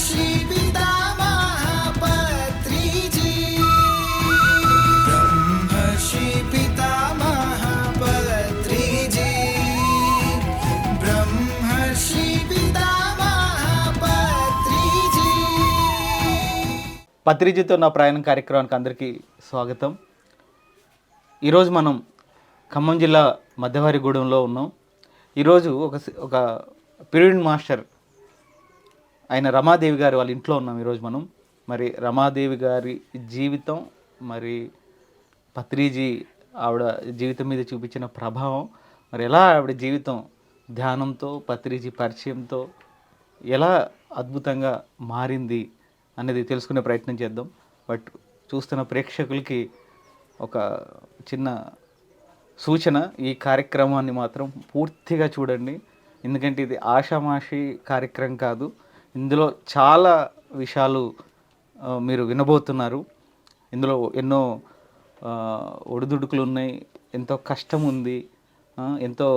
బ్రహ్మర్షి పితామహ పత్రిజీ బ్రహ్మర్షి పితామహ పత్రిజీ బ్రహ్మర్షి పితామహ పత్రిజీ. పత్రిజీతో నా ప్రయాణం కార్యక్రమానికి అందరికీ స్వాగతం. ఈరోజు మనం ఖమ్మం జిల్లా మధ్యవారిగూడెంలో ఉన్నాం. ఈరోజు ఒక పీరియడ్ మాస్టర్ ఆయన రమాదేవి గారు వాళ్ళ ఇంట్లో ఉన్నాం ఈరోజు మనం. మరి రమాదేవి గారి జీవితం, మరి పత్రిజీ ఆవిడ జీవితం మీద చూపించిన ప్రభావం, మరి ఎలా ఆవిడ జీవితం ధ్యానంతో పత్రిజీ పరిచయంతో ఎలా అద్భుతంగా మారింది అనేది తెలుసుకునే ప్రయత్నం చేద్దాం. బట్ చూస్తున్న ప్రేక్షకులకి ఒక చిన్న సూచన, ఈ కార్యక్రమాన్ని మాత్రం పూర్తిగా చూడండి. ఎందుకంటే ఇది ఆషామాషి కార్యక్రమం కాదు. ఇందులో చాలా విషయాలు మీరు వినబోతున్నారు. ఇందులో ఎన్నో ఒడిదుడుకులు ఉన్నాయి, ఎంతో కష్టం ఉంది, ఎంతో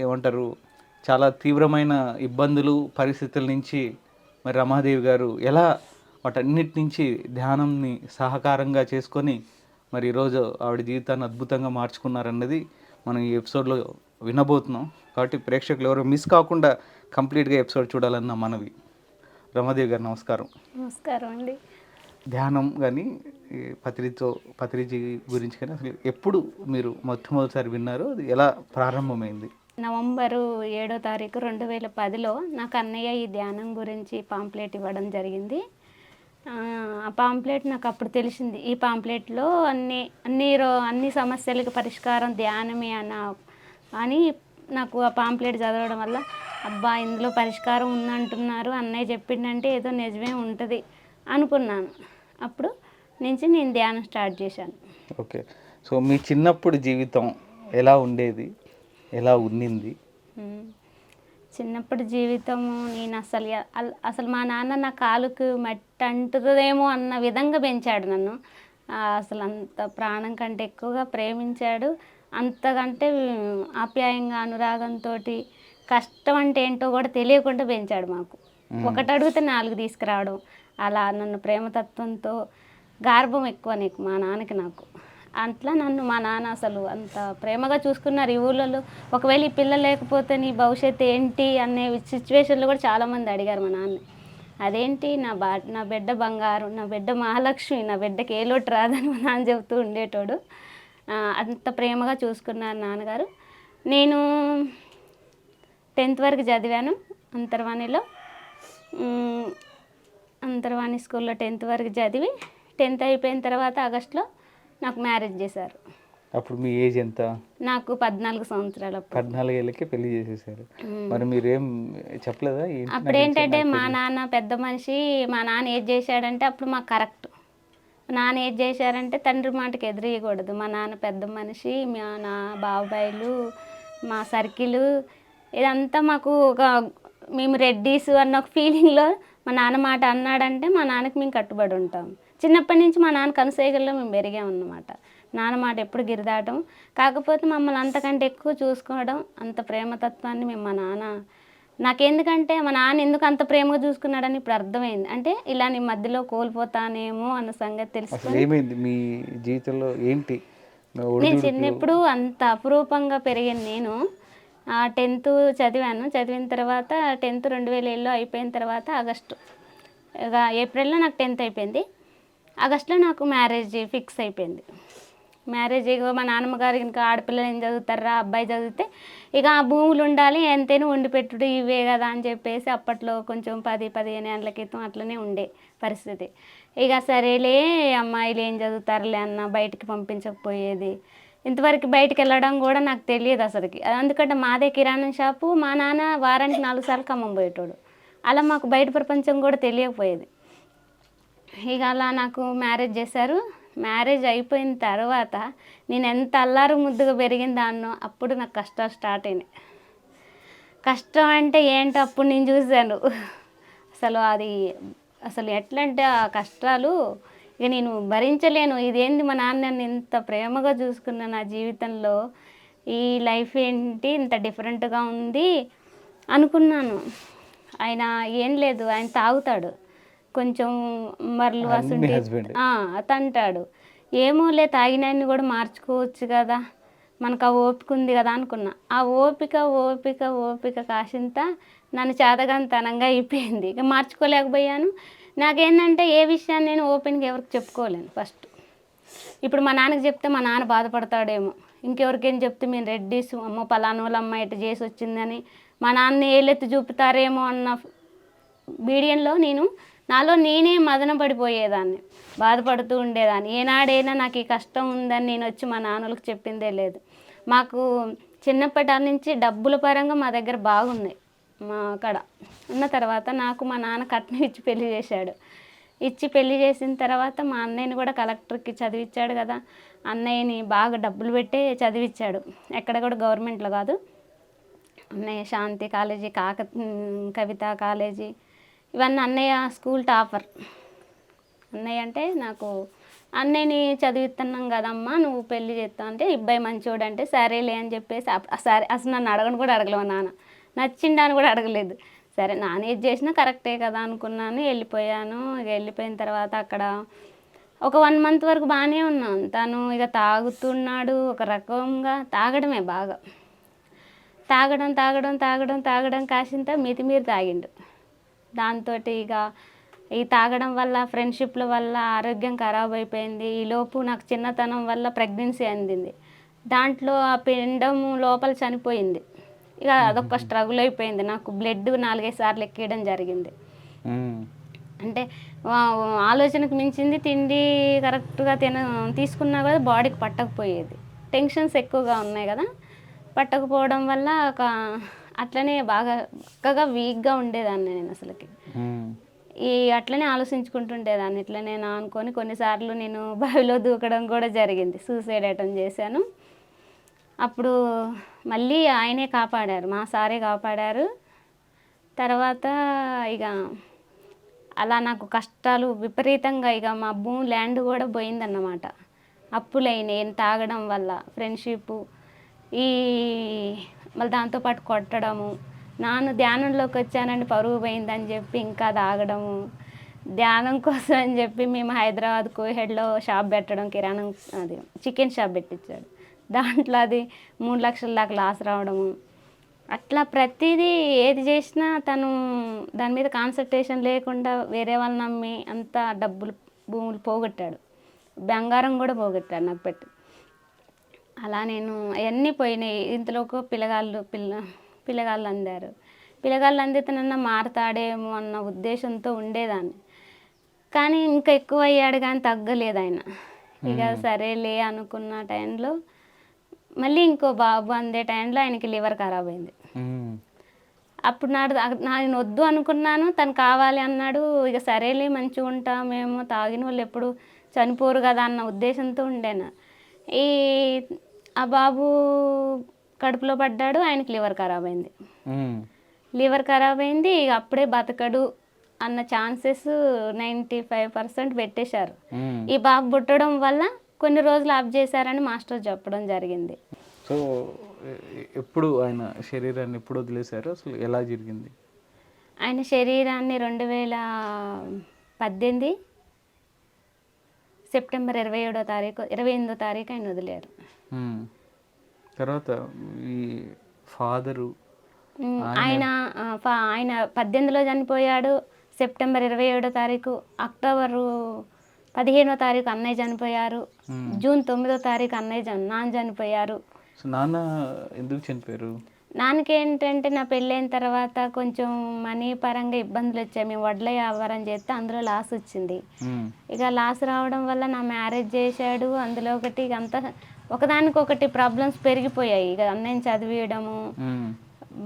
ఏమంటారు చాలా తీవ్రమైన ఇబ్బందులు పరిస్థితుల నుంచి మరి రమాదేవి గారు ఎలా వాటన్నిటి నుంచి ధ్యానంని సహకారంగా చేసుకొని మరి ఈరోజు ఆవిడ జీవితాన్ని అద్భుతంగా మార్చుకున్నారన్నది మనం ఈ ఎపిసోడ్లో వినబోతున్నాం. కాబట్టి ప్రేక్షకులు ఎవరు మిస్ కాకుండా కంప్లీట్గా ఎపిసోడ్ చూడాలన్న మనవి. రమాదేవి గారు నమస్కారం. నమస్కారం అండి. ధ్యానం కానీ పత్రిజీ గురించి కానీ అసలు ఎప్పుడు మీరు మొట్టమొదటిసారి విన్నారో, అది ఎలా ప్రారంభమైంది? నవంబరు 7వ తారీఖు 2010లో నాకు అన్నయ్య ఈ ధ్యానం గురించి పాంప్లెట్ ఇవ్వడం జరిగింది. ఆ పాంప్లెట్ నాకు అప్పుడు తెలిసింది, ఈ పాంప్లెట్లో అన్ని సమస్యలకు పరిష్కారం ధ్యానమే అని నాకు ఆ పాంప్లెట్ చదవడం వల్ల అబ్బా ఇందులో పరిష్కారం ఉందంటున్నారు, అన్నయ్య చెప్పిండంటే ఏదో నిజమే ఉంటుంది అనుకున్నాను. అప్పుడు నుంచి నేను ధ్యానం స్టార్ట్ చేశాను. ఓకే. సో మీ చిన్నప్పుడు జీవితం ఎలా ఉండేది, ఎలా ఉన్నింది? చిన్నప్పటి జీవితము నేను అసలు మా నాన్న నా కాలుకు మట్టి అంటుతుందేమో అన్న విధంగా పెంచాడు నన్ను. అసలు అంత ప్రాణం కంటే ఎక్కువగా ప్రేమించాడు. అంతకంటే ఆప్యాయంగా అనురాగంతో కష్టం అంటే ఏంటో కూడా తెలియకుండా పెంచాడు మాకు. ఒకటి అడిగితే 4 తీసుకురావడం, అలా నన్ను ప్రేమతత్వంతో గార్భం ఎక్కువ నీకు మా నాన్నకి నాకు. అట్లా నన్ను మా నాన్న అసలు అంత ప్రేమగా చూసుకున్నారు. ఈ ఊళ్ళలో ఒకవేళ ఈ పిల్ల లేకపోతే నీ భవిష్యత్తు ఏంటి అనే సిచ్యువేషన్లో కూడా చాలామంది అడిగారు మా నాన్న. అదేంటి నా బిడ్డ బంగారం, నా బిడ్డ మహాలక్ష్మి, నా బిడ్డకి ఏ లోటు రాదని మా నాన్న చెబుతూ ఉండేటోడు. అంత ప్రేమగా చూసుకున్నారు నాన్నగారు. నేను 10th వరకు చదివాను అంతర్వాణిలో. అంతర్వాణి స్కూల్లో 10th వరకు చదివి 10th అయిపోయిన తర్వాత ఆగస్టులో నాకు మ్యారేజ్ చేశారు. అప్పుడు మీ ఏజ్ ఎంత? నాకు 14 సంవత్సరాలు. 14 ఏళ్ళకి పెళ్లి చేసేసారు. మరి మీరేం చెప్పలేదా? అప్పుడు ఏంటంటే మా నాన్న పెద్ద మనిషి, మా నాన్న ఏది చేశాడంటే అప్పుడు మాకు కరెక్ట్. నాన్న ఏది చేశారంటే తండ్రి మాటకి ఎదురియకూడదు. మా నాన్న పెద్ద మనిషి, నా బాబాయిలు, మా సర్కిలు ఇదంతా మాకు మేము రెడ్డీస్ అన్న ఒక ఫీలింగ్లో మా నాన్న మాట అన్నాడంటే మా నాన్నకి మేము కట్టుబడి ఉంటాం. చిన్నప్పటి నుంచి మా నాన్న కనుసైగల్లో మేము పెరిగామన్నమాట. నాన్న మాట ఎప్పుడు గిరిదాటం. కాకపోతే మమ్మల్ని అంతకంటే ఎక్కువ చూసుకోవడం, అంత ప్రేమతత్వాన్ని మేము మా నాన్న నాకెందుకంటే మా నాన్న ఎందుకు అంత ప్రేమగా చూసుకున్నాడని ఇప్పుడు అర్థమైంది. అంటే ఇలా నీ మధ్యలో కోల్పోతానేమో అన్న సంగతి తెలుసుకొని. ఏమైంది మీ జీవితంలో ఏంటి? నేను చిన్నప్పుడు అంత అపురూపంగా పెరిగిన నేను 10th చదివాను. చదివిన తర్వాత 10th 2007లో అయిపోయిన తర్వాత ఏప్రిల్లో నాకు 10th అయిపోయింది. ఆగస్టులో నాకు మ్యారేజ్ ఫిక్స్ అయిపోయింది. మ్యారేజ్ మా నాన్నమ్మ గారు ఇంకా ఆడపిల్లలు ఏం చదువుతారా, అబ్బాయి చదివితే ఇక ఆ భూములు ఉండాలి, ఎంతైనా వండి పెట్టుడు ఇవే కదా అని చెప్పేసి అప్పట్లో కొంచెం 10-15 ఏళ్ళ క్రితం అట్లనే ఉండే పరిస్థితి. ఇక సరేలే అమ్మాయిలు ఏం చదువుతారులే అన్న బయటికి పంపించకపోయేది. ఇంతవరకు బయటికి వెళ్ళడం కూడా నాకు తెలియదు అసలుకి. ఎందుకంటే మాదే కిరాణం షాపు, మా నాన్న వారానికి 4 సార్లు ఖమ్మం పోయేటోడు. అలా మాకు బయట ప్రపంచం కూడా తెలియకపోయేది. ఇక అలా నాకు మ్యారేజ్ చేశారు. మ్యారేజ్ అయిపోయిన తర్వాత నేను ఎంత అల్లారు ముద్దుగా పెరిగిన దాన్నో అప్పుడు నాకు కష్టాలు స్టార్ట్ అయినాయి. కష్టం అంటే ఏంటో అప్పుడు నేను చూశాను. అసలు ఎట్లా అంటే ఆ కష్టాలు ఇక నేను భరించలేను. ఇదేంది మా నాన్న నన్ను ఇంత ప్రేమగా చూసుకున్న నా జీవితంలో ఈ లైఫ్ ఏంటి ఇంత డిఫరెంట్గా ఉంది అనుకున్నాను. ఆయన ఏం లేదు, ఆయన తాగుతాడు కొంచెం మరలు మీ అసంటి హస్బెండ్ తంటాడు. ఏమోలే తాగినాన్ని కూడా మార్చుకోవచ్చు కదా, మనకు ఆ ఓపిక ఉంది కదా అనుకున్నా. ఆ ఓపిక ఓపిక ఓపిక కాసింత నన్ను చేతగానితనంగా అయిపోయింది. ఇక మార్చుకోలేకపోయాను. నాకేంటంటే ఏ విషయాన్ని నేను ఓపెన్గా ఎవరికి చెప్పుకోలేను ఫస్ట్. ఇప్పుడు మా నాన్నకి చెప్తే మా నాన్న బాధపడతాడేమో, ఇంకెవరికైనా చెప్తే మేము రెడ్డీస్ అమ్మో పలానా వాళ్ళ అమ్మాయి ఇట్లా చేసి వచ్చిందని మా నాన్న ఏలెత్తి చూపుతారేమో అన్న బీడియంలో నేను నాలో నేనే మదన పడిపోయేదాన్ని, బాధపడుతూ ఉండేదాన్ని. ఏనాడైనా నాకు ఈ కష్టం ఉందని నేను వచ్చి మా నాన్నలకు చెప్పిందే లేదు. మాకు చిన్నప్పటి నుంచి డబ్బుల పరంగా మా దగ్గర బాగున్నాయి. మా అక్కడ ఉన్న తర్వాత నాకు మా నాన్న కట్నం ఇచ్చి పెళ్లి చేశాడు. ఇచ్చి పెళ్లి చేసిన తర్వాత మా అన్నయ్యని కూడా కలెక్టర్కి చదివించాడు కదా, అన్నయ్యని బాగా డబ్బులు పెట్టే చదివించాడు. ఎక్కడ కూడా గవర్నమెంట్లో కాదు, అన్నయ్య శాంతి కాలేజీ, కవిత కాలేజీ, ఇవన్నీ అన్నయ్య స్కూల్ టాపర్. అన్నయ్య అంటే నాకు అన్నయ్యని చదివిస్తున్నాం కదమ్మా నువ్వు పెళ్లి చేస్తావు అంటే, ఇబ్బాయి మంచోడు అంటే సరేలే అని చెప్పేసి సరే అసలు నన్ను అడగను కూడా అడగలేవు నాన్న, నచ్చిండని కూడా అడగలేదు. సరే నాన్న ఏది చేసినా కరెక్టే కదా అనుకున్నాను, వెళ్ళిపోయాను. ఇక వెళ్ళిపోయిన తర్వాత అక్కడ ఒక 1 మంత్ వరకు బాగానే ఉన్నాను. తను ఇక తాగుతున్నాడు, ఒక రకంగా తాగడమే బాగా తాగడం తాగడం తాగడం తాగడం కాసింత మితిమీరి తాగిండు. దాంతో ఇక ఈ తాగడం వల్ల ఫ్రెండ్షిప్ల వల్ల ఆరోగ్యం ఖరాబ్ అయిపోయింది. ఈలోపు నాకు చిన్నతనం వల్ల ప్రెగ్నెన్సీ అందింది. దాంట్లో ఆ పిండం లోపల చనిపోయింది. ఇక అదొక స్ట్రగుల్ అయిపోయింది. నాకు బ్లడ్ 4-5 సార్లు ఎక్కేయడం జరిగింది. అంటే ఆలోచనకు మించింది తిండి కరెక్ట్గా తీసుకున్నా కదా బాడీకి పట్టకపోయేది. టెన్షన్స్ ఎక్కువగా ఉన్నాయి కదా, పట్టకపోవడం వల్ల ఒక అట్లనే బాగా చక్కగా వీక్గా ఉండేదాన్ని నేను అసలుకి. అట్లనే ఆలోచించుకుంటుండేదాన్ని. ఇట్లనే నా అనుకొని కొన్నిసార్లు నేను బావిలో దూకడం కూడా జరిగింది, సూసైడ్ అటెంప్ట్ చేశాను. అప్పుడు మళ్ళీ ఆయనే కాపాడారు, మా సారే కాపాడారు. తర్వాత ఇక అలా నాకు కష్టాలు విపరీతంగా, ఇక మా భూమి ల్యాండ్ కూడా పోయిందన్నమాట. అప్పులైనాయి తాగడం వల్ల, ఫ్రెండ్షిప్ మళ్ళీ దాంతోపాటు కొట్టడము. నాన్న ధ్యానంలోకి వచ్చానండి పరువు పోయిందని చెప్పి ఇంకా తాగడము. ధ్యానం కోసం అని చెప్పి మేము హైదరాబాద్ కోహెడ్లో షాప్ పెట్టడం, కిరాణం అది చికెన్ షాప్ పెట్టించాడు. దాంట్లో అది 3 లక్షల దాకా లాస్ రావడము. అట్లా ప్రతిదీ ఏది చేసినా తను దాని మీద కాన్సన్ట్రేషన్ లేకుండా వేరే వాళ్ళని నమ్మి అంతా భూములు పోగొట్టాడు. బంగారం కూడా పోగొట్టాడు నాకు పెట్టి. అలా నేను అవన్నీ పోయినాయి. ఇంతలోకి పిల్లగాళ్ళు అందారు. పిల్లగాళ్ళు అందితేనన్నా మారతాడేమో అన్న ఉద్దేశంతో ఉండేదాన్ని. కానీ ఇంకా ఎక్కువ అయ్యాడు కానీ తగ్గలేదు ఆయన. ఇక సరేలే అనుకున్న టైంలో మళ్ళీ ఇంకో బాబు అందే టైంలో ఆయనకి లివర్ ఖరాబ్ అయింది. అప్పుడు నేను వద్దు అనుకున్నాను, తను కావాలి అన్నాడు. ఇక సరేలే మంచిగా ఉంటామేమో, తాగిన వాళ్ళు ఎప్పుడు చనిపోరు కదా అన్న ఉద్దేశంతో ఉండేను. ఆ బాబు కడుపులో పడ్డాడు, ఆయనకి లివర్ ఖరాబ్ అయింది. లివర్ ఖరాబ్ అయింది, ఇక అప్పుడే బతకడు అన్న ఛాన్సెస్ 95% పెట్టేశారు. ఈ బాబు పుట్టడం వల్ల కొన్ని రోజులు ఆఫ్ చేశారని మాస్టర్ చెప్పడం జరిగింది. సో ఎప్పుడు ఆయన శరీరాన్ని ఎప్పుడు వదిలేశారు, అసలు ఎలా జరిగింది? ఆయన శరీరాన్ని 2018 సెప్టెంబర్ 27వ తారీఖు 28వ తారీఖు ఆయన వదిలేరు. తర్వాత ఈ ఫాదరు ఆయన 18లో చనిపోయాడు. సెప్టెంబర్ 27వ తారీఖు, అక్టోబర్ 15వ తారీఖు అన్నయ్య చనిపోయారు. జూన్ 9వ తారీఖు నాన్న చనిపోయారు. సో నాన్న ఎందుకు చనిపోయారు? నాన్నకి ఏంటంటే నా పెళ్ళైన తర్వాత కొంచెం మనీ పరంగా ఇబ్బందులు వచ్చాయి. మేము వడ్ల వ్యాపారం చేస్తే అందులో లాస్ వచ్చింది. ఇక లాస్ రావడం వల్ల నా మ్యారేజ్ చేశాడు. అందులో ఒకటి ఇక అంతా ఒకదానికొకటి ప్రాబ్లమ్స్ పెరిగిపోయాయి. ఇక అన్నయ్యని చదివియడము,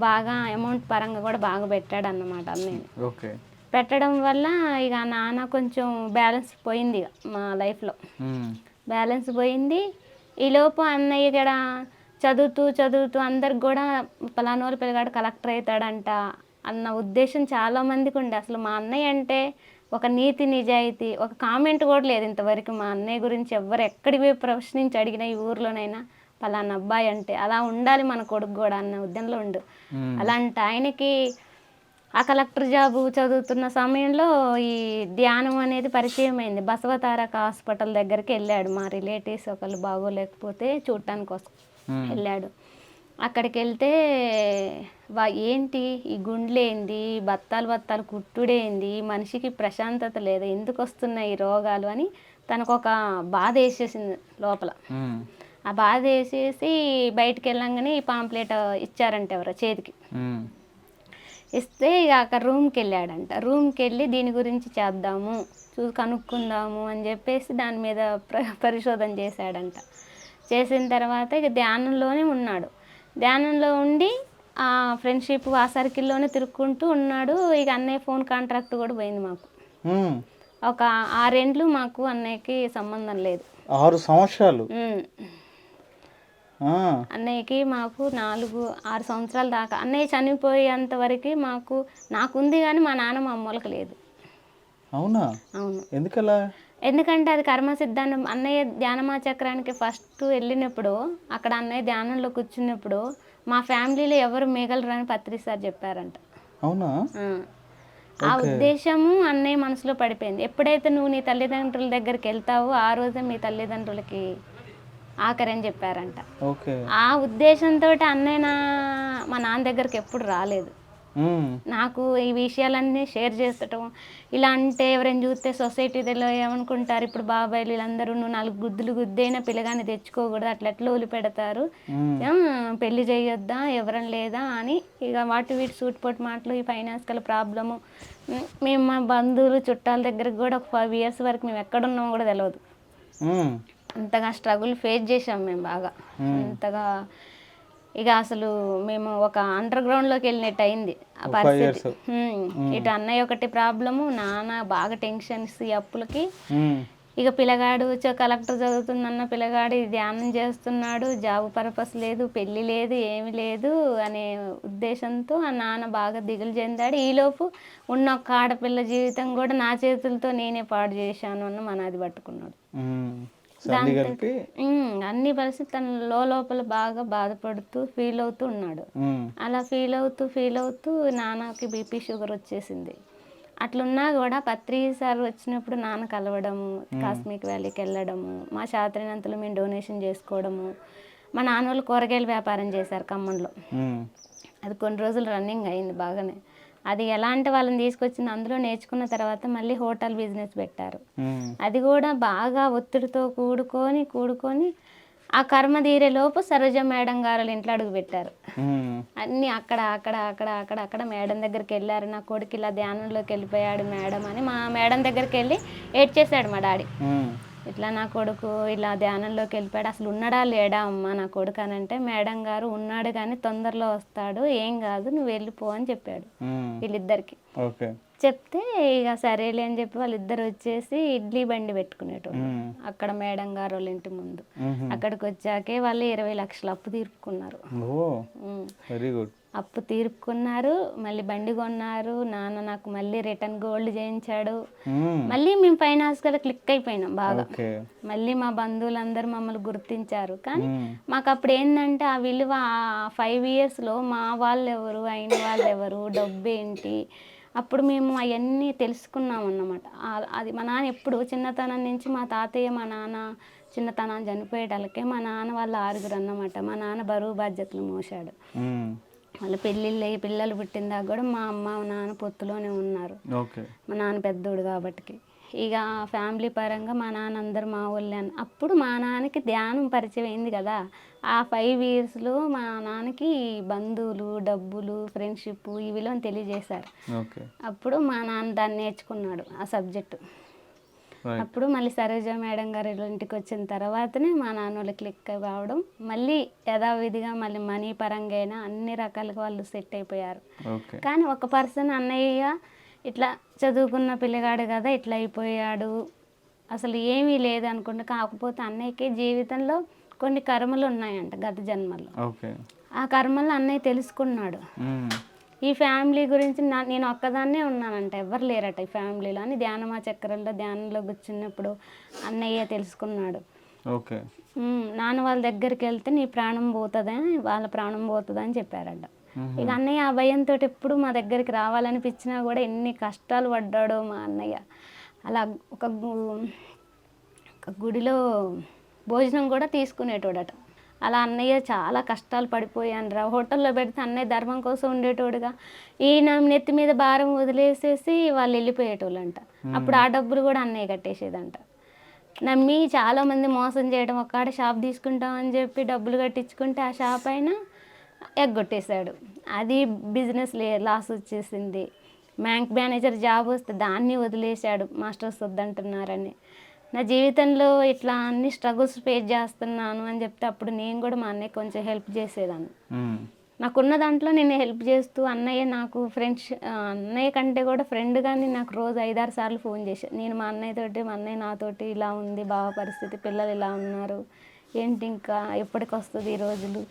బాగా అమౌంట్ పరంగా కూడా బాగా పెట్టాడు అన్నమాట అన్నయ్య. ఓకే. పెట్టడం వల్ల ఇక నాన్న కొంచెం బ్యాలెన్స్ పోయింది. మా లైఫ్లో బ్యాలెన్స్ పోయింది. ఈలోపు అన్నయ్య ఇక్కడ చదువుతూ అందరికి కూడా పలానోళ్ళు పిల్లగాడు కలెక్టర్ అవుతాడంట అన్న ఉద్దేశం చాలామందికి ఉండే. అసలు మా అన్నయ్య అంటే ఒక నీతి నిజాయితీ, ఒక కామెంట్ కూడా లేదు ఇంతవరకు మా అన్నయ్య గురించి. ఎవ్వరు ఎక్కడికి పోయి ప్రశ్నించి అడిగినా ఈ ఊర్లోనైనా పలానా అబ్బాయి అంటే అలా ఉండాలి మన కొడుకు కూడా అన్న ఉద్యమంలో ఉండు. అలాంటి ఆయనకి ఆ కలెక్టర్ జాబు చదువుతున్న సమయంలో ఈ ధ్యానం అనేది పరిచయం అయింది. బసవతారక హాస్పిటల్ దగ్గరికి వెళ్ళాడు. మా రిలేటివ్స్ ఒకళ్ళు బాగోలేకపోతే చూడటానికి కోసం వెళ్ళాడు. అక్కడికి వెళ్తే ఏంటి ఈ గుండెలేంది, బత్తాలు బత్తాలు కుట్టుడేంది, మనిషికి ప్రశాంతత లేదు, ఎందుకు వస్తున్నాయి ఈ రోగాలు అని తనకు ఒక బాధ వేసేసింది లోపల. ఆ బాధ వేసేసి బయటికి వెళ్ళంగానే ఈ పాంప్లెట్ ఇచ్చారంట ఎవరో చేతికి. ఇస్తే ఇక అక్కడ రూమ్కి వెళ్ళాడంట. రూమ్కి వెళ్ళి దీని గురించి చేద్దాము, కనుక్కుందాము అని చెప్పేసి దాని మీద పరిశోధన చేశాడంట. చేసిన తర్వాత ఇక ధ్యానంలోనే ఉన్నాడు. ధ్యానంలో ఉండి ఆ ఫ్రెండ్షిప్ ఆ సర్కిల్లోనే తిరుక్కుంటూ ఉన్నాడు. ఇక అన్నయ్య ఫోన్ కాంట్రాక్ట్ కూడా పోయింది మాకు. ఒక 6 ఏండ్లు మాకు అన్నయ్యకి సంబంధం లేదు. 6 సంవత్సరాలు అన్నయ్యకి మాకు 4-6 సంవత్సరాల దాకా. అన్నయ్య చనిపోయేంత వరకు నాకుంది కానీ మా నాన్న మా అమ్మోళ్ళకి లేదు. అవునా? అవును. ఎందుకలా? ఎందుకంటే అది కర్మ సిద్ధాంతం. అన్నయ్య ధ్యానమా చక్రానికి ఫస్ట్ వెళ్ళినప్పుడు అక్కడ అన్నయ్య ధ్యానంలో కూర్చున్నప్పుడు మా ఫ్యామిలీలో ఎవరు మిగలరు అని పత్రి సార్ చెప్పారంట. అవునా? ఆ ఉద్దేశము అన్నయ్య మనసులో పడిపోయింది. ఎప్పుడైతే నువ్వు నీ తల్లిదండ్రుల దగ్గరికి వెళ్తావో ఆ రోజే మీ తల్లిదండ్రులకి ఆఖరి అని చెప్పారంట. ఆ ఉద్దేశంతో అన్నయ్య మా నాన్న దగ్గరికి ఎప్పుడు రాలేదు. నాకు ఈ విషయాలన్నీ షేర్ చేస్తటం, ఇలా అంటే ఎవరైనా చూస్తే సొసైటీలో ఏమనుకుంటారు, ఇప్పుడు బాబాయ్లు వీళ్ళందరూ నువ్వు 4 గుద్దులు గుద్దైనా పిల్లగాని తెచ్చుకోకూడదు, అట్లా ఎట్లా వదిలిపెడతారు, పెళ్లి చేయొద్దా, ఎవరైనా లేదా అని ఇక వీటి సూటిపోటు మాటలు, ఈ ఫైనాన్షియల్ ప్రాబ్లము. మేము మా బంధువులు చుట్టాల దగ్గరకు కూడా ఒక 5 years వరకు మేము ఎక్కడున్నామో కూడా తెలియదు. అంతగా స్ట్రగుల్ ఫేస్ చేసాం మేము బాగా. అంతగా ఇక అసలు మేము ఒక అండర్ గ్రౌండ్లోకి వెళ్ళినట్టు అయింది ఆ పరిస్థితి. ఇటు అన్నయ్య ఒకటి ప్రాబ్లము, నాన్న బాగా టెన్షన్స్ ఈ అప్పులకి. ఇక పిల్లగాడు కలెక్టర్ చదువుతుందన్న పిల్లగాడు ధ్యానం చేస్తున్నాడు, జాబ్ పర్పస్ లేదు, పెళ్ళి లేదు, ఏమి లేదు అనే ఉద్దేశంతో ఆ నాన్న బాగా దిగులు చెందాడు. ఈలోపు ఉన్న ఒక్క ఆడపిల్ల జీవితం కూడా నా చేతులతో నేనే పాడు చేశాను అన్న మనది పట్టుకున్నాడు. అన్ని పరిస్థితి తన లోపల బాగా బాధపడుతూ ఫీల్ అవుతూ ఉన్నాడు. అలా ఫీల్ అవుతూ నాన్నకి బీపీ షుగర్ వచ్చేసింది. అట్లున్నా కూడా పత్రి సార్ వచ్చినప్పుడు నాన్న కలవడము, కాస్మిక్ వ్యాలీకి వెళ్ళడము, మా శాస్త్రీనంతలో మేము డొనేషన్ చేసుకోవడము. మా నాన్న వాళ్ళు కూరగాయల వ్యాపారం చేశారు ఖమ్మంలో. అది కొన్ని రోజులు రన్నింగ్ అయింది బాగానే. అది ఎలా అంటే వాళ్ళని తీసుకొచ్చింది అందులో నేర్చుకున్న తర్వాత మళ్ళీ హోటల్ బిజినెస్ పెట్టారు. అది కూడా బాగా ఒత్తిడితో కూడుకొని ఆ కర్మ తీరే లోపు సరోజ మేడం గారు ఇంట్లో అడుగు పెట్టారు. అన్నీ అక్కడ మేడం దగ్గరికి వెళ్ళారు. నా కొడుకు ఇలా ధ్యానంలోకి వెళ్ళిపోయాడు మేడం అని మా మేడం దగ్గరికి వెళ్ళి ఏడ్చేశాడు మా డాడీ. ఇట్లా నా కొడుకు ఇలా ధ్యానంలోకి వెళ్ళిపోయాడు, అసలు ఉన్నాడా లేడా అమ్మ నా కొడుకు అని అంటే మేడం గారు ఉన్నాడు కానీ తొందరలో వస్తాడు, ఏం కాదు నువ్వు వెళ్ళిపో అని చెప్పాడు వీళ్ళిద్దరికి. చెప్తే ఇక సరేలే అని చెప్పి వాళ్ళిద్దరు వచ్చేసి ఇడ్లీ బండి పెట్టుకునేటోళ్ళు అక్కడ మేడం గారు వాళ్ళ ఇంటి ముందు. అక్కడికి వచ్చాకే వాళ్ళు 20 లక్షలు అప్పు తీర్పుకున్నారు. అప్పు తీర్పుకున్నారు, మళ్ళీ బండి కొన్నారు. నాన్న నాకు మళ్ళీ రిటర్న్ గోల్డ్ చేయించాడు. మళ్ళీ మేము ఫైనాన్స్గా క్లిక్ అయిపోయినాం బాగా. మళ్ళీ మా బంధువులందరూ మమ్మల్ని గుర్తించారు. కానీ మాకు అప్పుడు ఏంటంటే ఆ విలువ 5 yearsలో మా వాళ్ళు ఎవరు, అయిన వాళ్ళు ఎవరు, డబ్బు ఏంటి, అప్పుడు మేము అవన్నీ తెలుసుకున్నాం అన్నమాట. అది మా నాన్న ఎప్పుడు చిన్నతనం నుంచి మా తాతయ్య మా నాన్న చిన్నతనం చనిపోయేటలకే మా నాన్న వాళ్ళ 6 అన్నమాట. మా నాన్న బరువు బాధ్యతలు మోసాడు. వాళ్ళ పిల్లలు పుట్టిన దాకా కూడా మా అమ్మ మా నాన్న పొత్తులోనే ఉన్నారు. మా నాన్న పెద్దోడు కాబట్టి ఇక ఫ్యామిలీ పరంగా మా నాన్న అందరు మా వాళ్ళే. అప్పుడు మా నాన్నకి ధ్యానం పరిచయం అయింది కదా. ఆ 5 yearsలో మా నాన్నకి బంధువులు, డబ్బులు, ఫ్రెండ్షిప్ ఈ విలువను తెలియజేశారు. అప్పుడు మా నాన్న దాన్ని నేర్చుకున్నాడు ఆ సబ్జెక్టు. అప్పుడు మళ్ళీ సరోజ మేడం గారు ఇంటికి వచ్చిన తర్వాతనే మా నాన్న వాళ్ళు క్లిక్ రావడం, మళ్ళీ యథావిధిగా మళ్ళీ మనీ పరంగా అయినా అన్ని రకాలుగా వాళ్ళు సెట్ అయిపోయారు. కానీ ఒక పర్సన్ అన్నయ్య ఇట్లా చదువుకున్న పిల్లగాడు కదా ఇట్లా అయిపోయాడు, అసలు ఏమీ లేదు అనుకుంటా. కాకపోతే అన్నయ్యకి జీవితంలో కొన్ని కర్మలు ఉన్నాయంట గత జన్మలో. ఆ కర్మలు అన్నయ్య తెలుసుకున్నాడు. ఈ ఫ్యామిలీ గురించి నేను ఒక్కదాన్నే ఉన్నానంట, ఎవరు లేరట ఈ ఫ్యామిలీలో అని ధ్యానమా చక్రంలో ధ్యానంలో కూర్చున్నప్పుడు అన్నయ్య తెలుసుకున్నాడు. నాన్న వాళ్ళ దగ్గరికి వెళ్తే నీ ప్రాణం పోతుందని, వాళ్ళ ప్రాణం పోతుందని చెప్పారట. ఇక అన్నయ్య ఆ భయంతో ఎప్పుడు మా దగ్గరికి రావాలనిపించినా కూడా ఎన్ని కష్టాలు పడ్డాడో మా అన్నయ్య. అలా ఒక గుడిలో భోజనం కూడా తీసుకునేటోడట. అలా అన్నయ్య చాలా కష్టాలు పడిపోయానురా. హోటల్లో పెడితే అన్నయ్య ధర్మం కోసం ఉండేటోడుగా, ఈయన నెత్తి మీద భారం వదిలేసేసి వాళ్ళు వెళ్ళిపోయేటోళ్ళంట. అప్పుడు ఆ డబ్బులు కూడా అన్నయ్య కట్టేసేదంట. నమ్మి చాలామంది మోసం చేయడం, ఒక్కడ షాప్ తీసుకుంటామని చెప్పి డబ్బులు కట్టించుకుంటే ఆ షాప్ అయినా ఎగ్గొట్టేశాడు. అది బిజినెస్ లాస్ వచ్చేసింది. బ్యాంక్ మేనేజర్ జాబ్ వస్తే దాన్ని వదిలేశాడు, మాస్టర్స్ వద్దంటున్నారని. నా జీవితంలో ఇట్లా అన్ని స్ట్రగుల్స్ ఫేస్ చేస్తున్నాను అని చెప్తే అప్పుడు నేను కూడా మా అన్నయ్య కొంచెం హెల్ప్ చేసేదాన్ని. నాకున్న దాంట్లో నేను హెల్ప్ చేస్తూ అన్నయ్య నాకు అన్నయ్య కంటే కూడా ఫ్రెండ్ కానీ నాకు రోజు 5-6 సార్లు ఫోన్ చేశాను. నేను మా అన్నయ్యతోటి, మా అన్నయ్య నాతోటి ఇలా ఉంది బావ పరిస్థితి, పిల్లలు ఇలా ఉన్నారు, ఏంటి ఇంకా ఎప్పటికి వస్తుంది ఈ రోజులు,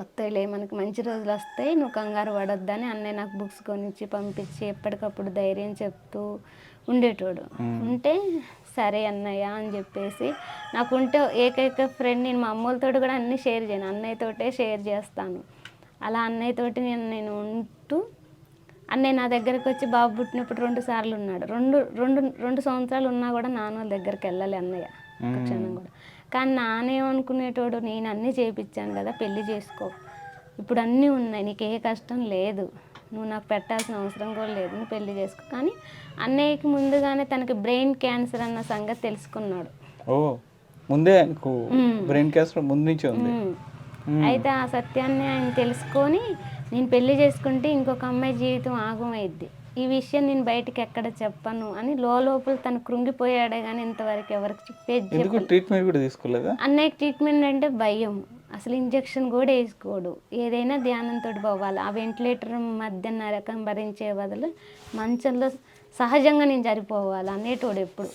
వస్తాయిలే మనకి మంచి రోజులు వస్తాయి, నువ్వు కంగారు పడొద్దని అన్నయ్య నాకు బుక్స్ కొనిచ్చి పంపించి ఎప్పటికప్పుడు ధైర్యం చెప్తూ ఉండేటోడు. ఉంటే సరే అన్నయ్య అని చెప్పేసి నాకుంటే ఏకైక ఫ్రెండ్. నేను మా అమ్మలతో కూడా అన్నీ షేర్ చేయను, అన్నయ్యతోటే షేర్ చేస్తాను. అలా అన్నయ్యతోటి నేను ఉంటూ అన్నయ్య నా దగ్గరికి వచ్చి బాబు పుట్టినప్పుడు 2 సార్లు ఉన్నాడు. రెండు సంవత్సరాలు ఉన్నా కూడా నాన్న వాళ్ళ దగ్గరికి వెళ్ళాలి అన్నయ్య ఒక క్షణం కూడా. కానీ నానేమనుకునేటోడు, నేను అన్నీ చేయించాను కదా, పెళ్లి చేసుకో, ఇప్పుడు అన్నీ ఉన్నాయి, నీకు ఏ కష్టం లేదు, నువ్వు నాకు పెట్టాల్సిన అవసరం కూడా లేదు, నువ్వు పెళ్లి చేసుకో. కానీ అన్నయ్యకి ముందుగానే తనకి బ్రెయిన్ క్యాన్సర్ అన్న సంగతి తెలుసుకున్నాడు. ముందే బ్రెయిన్ క్యాన్సర్ ముందు నుంచి ఉంది. అయితే ఆ సత్యాన్ని ఆయన తెలుసుకొని, నేను పెళ్లి చేసుకుంటే ఇంకొక అమ్మాయి జీవితం ఆగమైద్ది, ఈ విషయం నేను బయటికి ఎక్కడ చెప్పను అని లోపల తను కృంగిపోయాడే కానీ ఇంతవరకు ఎవరికి ట్రీట్మెంట్ కూడా తీసుకోలేదా? అన్నయ్యకి ట్రీట్మెంట్ అంటే భయం, అసలు ఇంజెక్షన్ కూడా వేసుకోడు, ఏదైనా ధ్యానంతో పోవాలి. ఆ వెంటిలేటర్ మధ్య నరకం భరించే బదులు మంచంలో సహజంగా నేను సరిపోవాలి అనేటోడు ఎప్పుడు.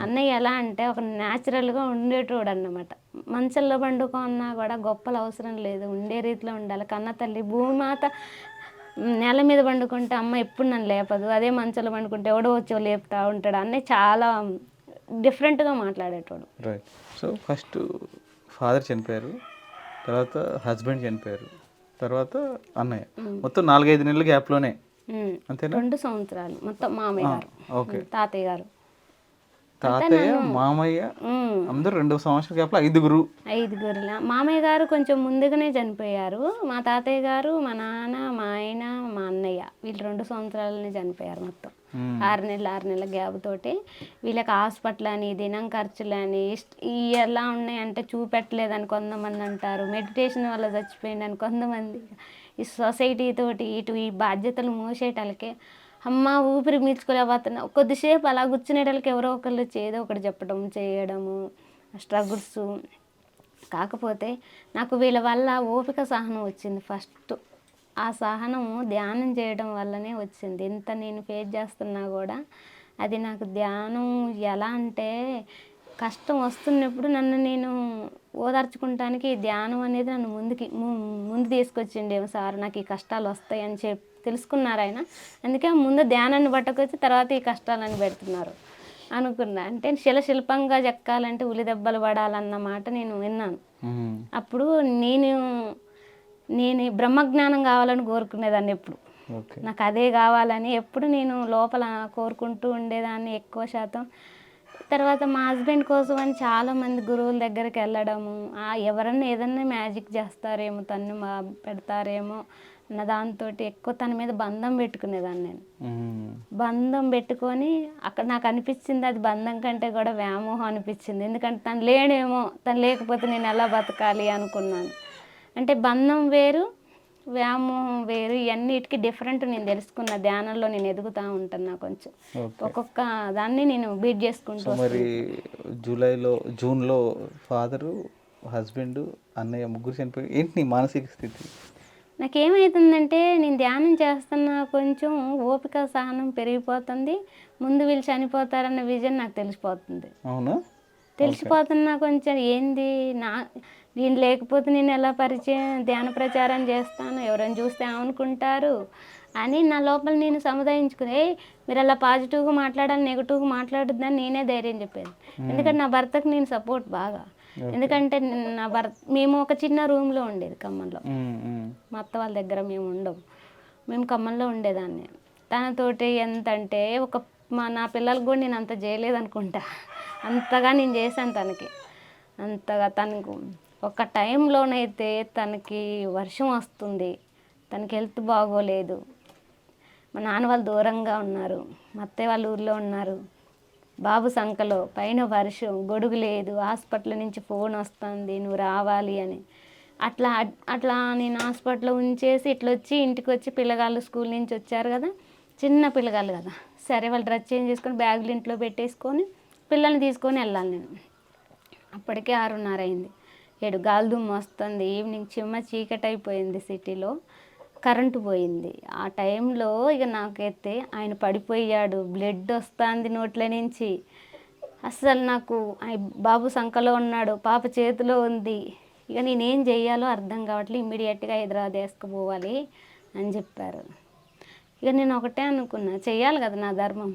అన్నయ్య ఎలా అంటే ఒక న్యాచురల్గా ఉండేటోడు అన్నమాట. మంచంలో పండుకున్నా కూడా గొప్పలు అవసరం లేదు, ఉండే రీతిలో ఉండాలి. కన్న తల్లి భూమిమాత నేల మీద పండుకుంటే అమ్మ ఎప్పుడు నన్ను లేపదు, అదే మంచంలో పండుకుంటే ఎవడో వచ్చో లేపుతా ఉంటాడు. అన్నయ్య చాలా డిఫరెంట్గా మాట్లాడేటోడు. రైట్. సో ఫస్ట్ ఫాదర్ చనిపోయారు, తర్వాత హస్బెండ్ చనిపోయారు, తర్వాత అన్నయ్య. మొత్తం 4-5 నెలల గ్యాప్లోనే అంతేనా? 2 సంవత్సరాలు మొత్తం. మామయ్య గారు, తాతయ్య గారు, మామయ్య అందరూ 2 సంవత్సరాల గ్యాప్లో 5గురు. మామయ్య గారు కొంచెం ముందుగానే చనిపోయారు. మా తాతయ్య గారు, మా నాన్న, మా ఆయన, మా అన్నయ్య వీళ్ళు 2 సంవత్సరాలనే చనిపోయారు. మొత్తం 6 నెలల గ్యాప్ తోటి. వీళ్ళకి హాస్పిటల్ అని, దినం ఖర్చులని ఎలా ఉన్నాయంటే చూపెట్టలేదని కొంతమంది అంటారు, మెడిటేషన్ వల్ల చచ్చిపోయిందని కొంతమంది. ఈ సొసైటీ తోటి ఇటు ఈ బాధ్యతలు మోసేటాలకే అమ్మ ఊపిరి పీల్చుకోలేకపోతున్నా. కొద్దిసేపు అలా కూర్చునేటాలకి ఎవరో ఒకళ్ళు ఏదో ఒకటి చెప్పడం చేయడము స్ట్రగుల్స్. కాకపోతే నాకు వీళ్ళ వల్ల ఓపిక సహనం వచ్చింది ఫస్ట్. ఆ సహనము ధ్యానం చేయడం వల్లనే వచ్చింది. ఇంత నేను ఫేస్ చేస్తున్నా కూడా అది నాకు ధ్యానం ఎలా అంటే, కష్టం వస్తున్నప్పుడు నన్ను నేను ఓదార్చుకుంటానికి ధ్యానం అనేది నన్ను ముందు తీసుకొచ్చిండేమో సార్, నాకు ఈ కష్టాలు వస్తాయని తెలుసుకున్నారు ఆయన. అందుకే ముందు ధ్యానాన్ని పట్టుకొచ్చి తర్వాత ఈ కష్టాలని పెడుతున్నారు అనుకున్నా. అంటే శిల్పంగా చెక్కాలంటే ఉలి దెబ్బలు పడాలన్న మాట నేను విన్నాను. అప్పుడు నేను బ్రహ్మజ్ఞానం కావాలని కోరుకునేదాన్ని ఎప్పుడు. నాకు అదే కావాలని ఎప్పుడు నేను లోపల కోరుకుంటూ ఉండేదాన్ని ఎక్కువ శాతం. తర్వాత మా హస్బెండ్ కోసం అని చాలామంది గురువుల దగ్గరికి వెళ్ళడము, ఎవరన్నా ఏదన్నా మ్యాజిక్ చేస్తారేమో, తను పెడతారేమో అన్న దాంతో ఎక్కువ తన మీద బంధం పెట్టుకునేదాన్ని నేను. బంధం పెట్టుకొని అక్కడ నాకు అనిపించింది అది బంధం కంటే కూడా వ్యామోహం అనిపించింది. ఎందుకంటే తను లేడేమో, తను లేకపోతే నేను ఎలా బతకాలి అనుకున్నాను. అంటే బంధం వేరు, వ్యామోహం వేరు, ఇవన్నిటికీ డిఫరెంట్ నేను తెలుసుకున్న. ధ్యానంలో నేను ఎదుగుతూ ఉంటున్నా కొంచెం, ఒక్కొక్క దాన్ని నేను బీట్ చేసుకుంటూ. మరి జూన్లో ఫాదరు, హస్బెండ్, అన్నయ్య ముగ్గురు చనిపోయి ఏంటి నీ మానసిక స్థితి? నాకేమవుతుందంటే నేను ధ్యానం చేస్తున్నా, కొంచెం ఓపిక సహనం పెరిగిపోతుంది. ముందు వీళ్ళు చనిపోతారన్న విజన్ నాకు తెలిసిపోతుంది. అవునా? తెలిసిపోతున్నా కొంచెం ఏంది నేను లేకపోతే నేను ఎలా ధ్యాన ప్రచారం చేస్తాను, ఎవరైనా చూస్తే ఏమనుకుంటారు అని నా లోపల నేను సముదాయించుకుని, మీరు అలా పాజిటివ్గా మాట్లాడాలి, నెగిటివ్గా మాట్లాడొద్దని నేనే ధైర్యం చెప్పాను. ఎందుకంటే నా భర్తకు నేను సపోర్ట్ బాగా. ఎందుకంటే నా భర్త మేము ఒక చిన్న రూమ్లో ఉండేది ఖమ్మంలో. ఉమ్, ఉమ్. మా అత్త వాళ్ళ దగ్గర మేము ఉండము, మేము ఖమ్మంలో ఉండేదాన్ని. తనతోటి ఎంత అంటే నా పిల్లలకు కూడా నేను అంత చేయలేదు అనుకుంటా, అంతగా నేను చేశాను తనకి. అంతగా తనకు ఒక టైంలోనైతే తనకి వర్షం వస్తుంది, తనకి హెల్త్ బాగోలేదు, మా నాన్న వాళ్ళు దూరంగా ఉన్నారు, మా అత్తయ్య వాళ్ళ ఊర్లో ఉన్నారు, బాబు సంకలో పైన వర్షం, గొడుగు లేదు, హాస్పిటల్ నుంచి ఫోన్ వస్తుంది నువ్వు రావాలి అని. అట్లా అట్లా నేను హాస్పిటల్లో ఉంచేసి ఇట్లా వచ్చి ఇంటికి వచ్చి పిల్లగాళ్ళు స్కూల్ నుంచి వచ్చారు కదా, చిన్న పిల్లగాళ్ళు కదా, సరే వాళ్ళు డ్రెస్ చేంజ్ చేసుకొని బ్యాగులు ఇంట్లో పెట్టేసుకొని పిల్లల్ని తీసుకొని వెళ్ళాలి నేను. అప్పటికే 6:30 అయింది. 7 గాలిదుమ్ము వస్తుంది, ఈవినింగ్ చీకటి అయిపోయింది సిటీలో, కరెంటు పోయింది. ఆ టైంలో ఇక నాకైతే ఆయన పడిపోయాడు, బ్లడ్ వస్తుంది నోట్ల నుంచి. అస్సలు నాకు బాబు సంకలో ఉన్నాడు, పాప చేతిలో ఉంది, ఇక నేనేం చెయ్యాలో అర్థం కావట్లేదు, ఇమ్మీడియట్గా హైదరాబాద్ వేసుకుపోవాలి అని చెప్పారు. ఇక నేను ఒకటే అనుకున్నా, చెయ్యాలి కదా నా ధర్మం.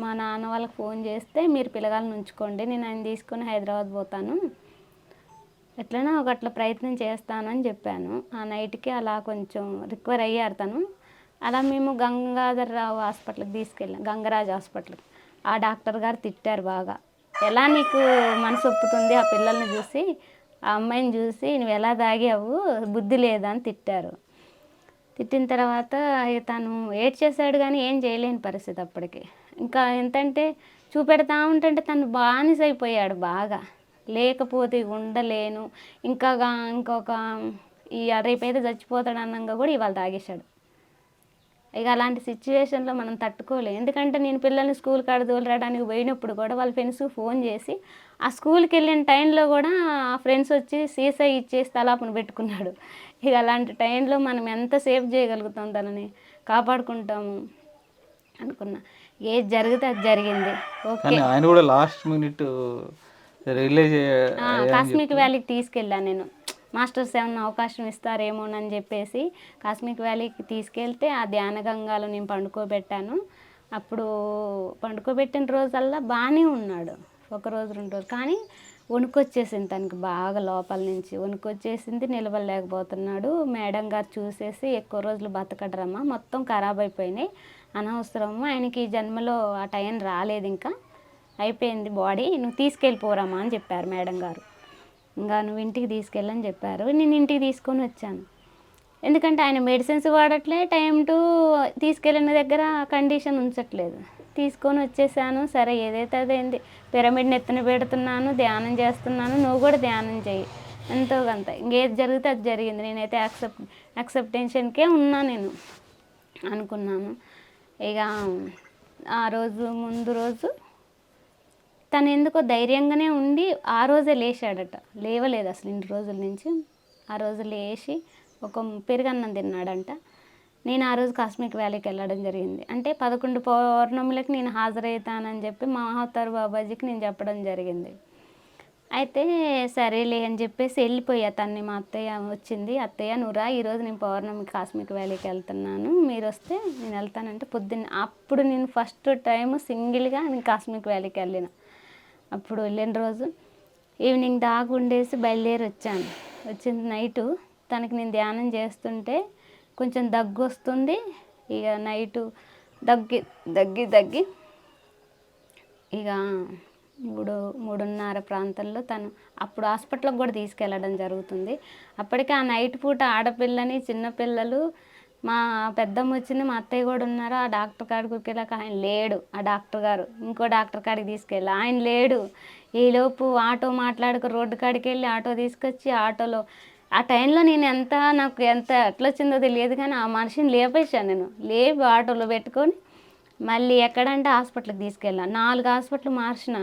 మా నాన్న వాళ్ళకి ఫోన్ చేస్తే మీరు పిల్లగాళ్ళని ఉంచుకోండి, నేను ఆయన తీసుకొని హైదరాబాద్ పోతాను, ఎట్లైనా అట్లా ప్రయత్నం చేస్తానని చెప్పాను. ఆ నైట్కి అలా కొంచెం రికవర్ అయ్యారు తను. అలా మేము గంగాధర్రావు హాస్పిటల్కి తీసుకెళ్ళాం, గంగరాజ్ హాస్పిటల్కి. ఆ డాక్టర్ గారు తిట్టారు బాగా, ఎలా నీకు మనసు ఒప్పుతుంది ఆ పిల్లల్ని చూసి, ఆ అమ్మాయిని చూసి నువ్వు ఎలా తాగావు, బుద్ధి లేదా అని తిట్టారు. తిట్టిన తర్వాత తను ఏడ్చేసాడు కానీ ఏం చేయలేని పరిస్థితి అప్పటికి. ఇంకా ఎంతంటే చూపెడతా ఉంటుంటే తను బానిస అయిపోయాడు బాగా, లేకపోతే ఉండలేను, ఇంకొక రేపైతే చచ్చిపోతాడు అన్నంగా కూడా ఇవాళ తాగేశాడు. ఇక అలాంటి సిచ్యువేషన్లో మనం తట్టుకోలేం. ఎందుకంటే నేను పిల్లల్ని స్కూల్ కాడ తోలరాడానికి పోయినప్పుడు కూడా వాళ్ళ ఫ్రెండ్స్కి ఫోన్ చేసి, ఆ స్కూల్కి వెళ్ళిన టైంలో కూడా ఆ ఫ్రెండ్స్ వచ్చి సీసా ఇచ్చేసి తలాపును పెట్టుకున్నాడు. ఇక అలాంటి టైంలో మనం ఎంత సేఫ్ చేయగలుగుతాం, తనని కాపాడుకుంటాము అనుకున్నా. ఏది జరిగితే అది జరిగింది, ఓకే. కానీ ఆయన కూడా లాస్ట్ మినిట్ రిలీజ్ కాస్మిక్ వ్యాలీకి తీసుకెళ్ళాను నేను, మాస్టర్స్ ఏమన్నా అవకాశం ఇస్తారేమోనని చెప్పేసి కాస్మిక్ వ్యాలీకి తీసుకెళ్తే ఆ ధ్యాన గంగాలో నేను పండుకోబెట్టాను. అప్పుడు పండుకోబెట్టిన రోజల్లా బాగానే ఉన్నాడు, 1 రోజు 2 రోజులు. కానీ వణుకొచ్చేసింది తనకి బాగా, లోపల నుంచి వణుకొచ్చేసింది, నిలవలేకపోతున్నాడు. మేడం గారు చూసేసి ఎక్కువ రోజులు బతకడరమ్మా, మొత్తం ఖరాబ్ అయిపోయినాయి, అనవసరము, ఆయనకి ఈ జన్మలో ఆ టైం రాలేదు, ఇంకా అయిపోయింది బాడీ, నువ్వు తీసుకెళ్ళిపోరమ్మా అని చెప్పారు మేడం గారు. ఇంకా నువ్వు ఇంటికి తీసుకెళ్ళని చెప్పారు. నేను ఇంటికి తీసుకొని వచ్చాను, ఎందుకంటే ఆయన మెడిసిన్స్ వాడట్లే, టైం టు తీసుకెళ్ళిన దగ్గర కండిషన్ ఉంచట్లేదు. తీసుకొని వచ్చేసాను. సరే ఏదైతే అదేంది, పిరమిడ్ని ఎత్తున పెడుతున్నాను, ధ్యానం చేస్తున్నాను, నువ్వు కూడా ధ్యానం చెయ్యి, ఎంతో కొంత ఇంకేది జరిగితే అది జరిగింది, నేనైతే యాక్సెప్టెన్షన్కే ఉన్నా నేను అనుకున్నాను. ఇక ఆ రోజు ముందు రోజు తను ఎందుకో ధైర్యంగానే ఉండి ఆ రోజే లేచాడట, లేవలేదు అసలు ఇన్ని రోజుల నుంచి. ఆ రోజు లేచి ఒక పెరుగన్నం తిన్నాడంట. నేను ఆ రోజు కాస్మిక్ వ్యాలీకి వెళ్ళడం జరిగింది. అంటే 11 పౌర్ణములకి నేను హాజరవుతానని చెప్పి మా మహోత్తర్ బాబాజీకి నేను చెప్పడం జరిగింది. అయితే సరేలే అని చెప్పేసి వెళ్ళిపోయా. తన్ని మా అత్తయ్య వచ్చింది, అత్తయ్య నువ్వు రా, ఈరోజు నేను పౌర్ణమికి కాస్మిక్ వ్యాలీకి వెళ్తున్నాను, మీరు వస్తే నేను వెళ్తానంటే పొద్దున్న. అప్పుడు నేను ఫస్ట్ టైం సింగిల్గా నేను కాస్మిక్ వ్యాలీకి వెళ్ళిన. అప్పుడు వెళ్ళిన రోజు ఈవినింగ్ దాకా ఉండేసి బయలుదేరి వచ్చాను. వచ్చింది నైటు, తనకి నేను ధ్యానం చేస్తుంటే కొంచెం దగ్గు వస్తుంది. ఇక నైటు దగ్గి ఇక 3:30 ప్రాంతంలో తను అప్పుడు హాస్పిటల్కి కూడా తీసుకెళ్ళడం జరుగుతుంది. అప్పటికే ఆ నైట్ పూట ఆడపిల్లని, చిన్నపిల్లలు, మా పెద్దమ్మ వచ్చింది, మా అత్తయ్య కూడా ఉన్నారు. ఆ డాక్టర్ కాడికి వెళ్ళాక ఆయన లేడు, ఆ డాక్టర్ గారు ఇంకో డాక్టర్ కాడికి తీసుకెళ్ళి ఆయన లేడు. ఈలోపు ఆటో మాట్లాడుకు రోడ్డు కాడికి వెళ్ళి ఆటో తీసుకొచ్చి ఆటోలో ఆ టైంలో నేను నాకు ఎట్లా వచ్చిందో తెలియదు కానీ ఆ మనిషిని లేపేశాను. నేను లేపి ఆటోలో పెట్టుకొని మళ్ళీ ఎక్కడంటే హాస్పిటల్కి తీసుకెళ్ళాను. 4 హాస్పిటల్ మార్చిన,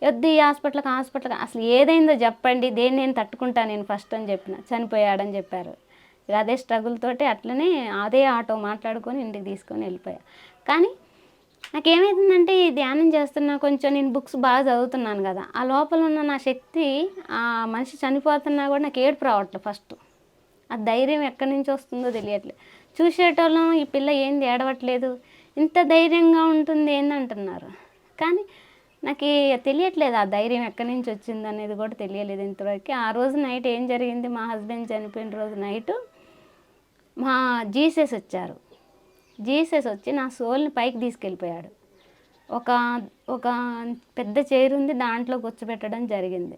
వద్దు ఈ హాస్పిటల్కి అసలు ఏదైందో చెప్పండి, దేన్ని నేను తట్టుకుంటాను నేను ఫస్ట్ అని చెప్పిన. చనిపోయాడని చెప్పారు. ఇక అదే స్ట్రగుల్ తోటి అట్లనే అదే ఆటో మాట్లాడుకొని ఇంటికి తీసుకొని వెళ్ళిపోయా. కానీ నాకేమవుతుందంటే ఈ ధ్యానం చేస్తున్నా, కొంచెం నేను బుక్స్ బాగా చదువుతున్నాను కదా, ఆ లోపల ఉన్న నా శక్తి, ఆ మనిషి చనిపోతున్నా కూడా నాకు ఏడుపు రావట్లేదు. ఫస్ట్ ఆ ధైర్యం ఎక్కడి నుంచి వస్తుందో తెలియట్లేదు. చూసేటోళ్ళం ఈ పిల్ల ఏంది ఏడవట్లేదు, ఇంత ధైర్యంగా ఉంటుంది ఏందంటున్నారు. కానీ నాకు తెలియట్లేదు ఆ ధైర్యం ఎక్కడి నుంచి వచ్చింది అనేది కూడా తెలియలేదు ఇంతవరకు. ఆ రోజు నైట్ ఏం జరిగింది, మా హస్బెండ్ చనిపోయిన రోజు నైటు మా జీసస్ వచ్చారు. జీసస్ వచ్చి నా సోల్ని పైకి తీసుకెళ్ళిపోయాడు. ఒక ఒక పెద్ద చైర్ ఉంది, దాంట్లో కూర్చోబెట్టడం జరిగింది.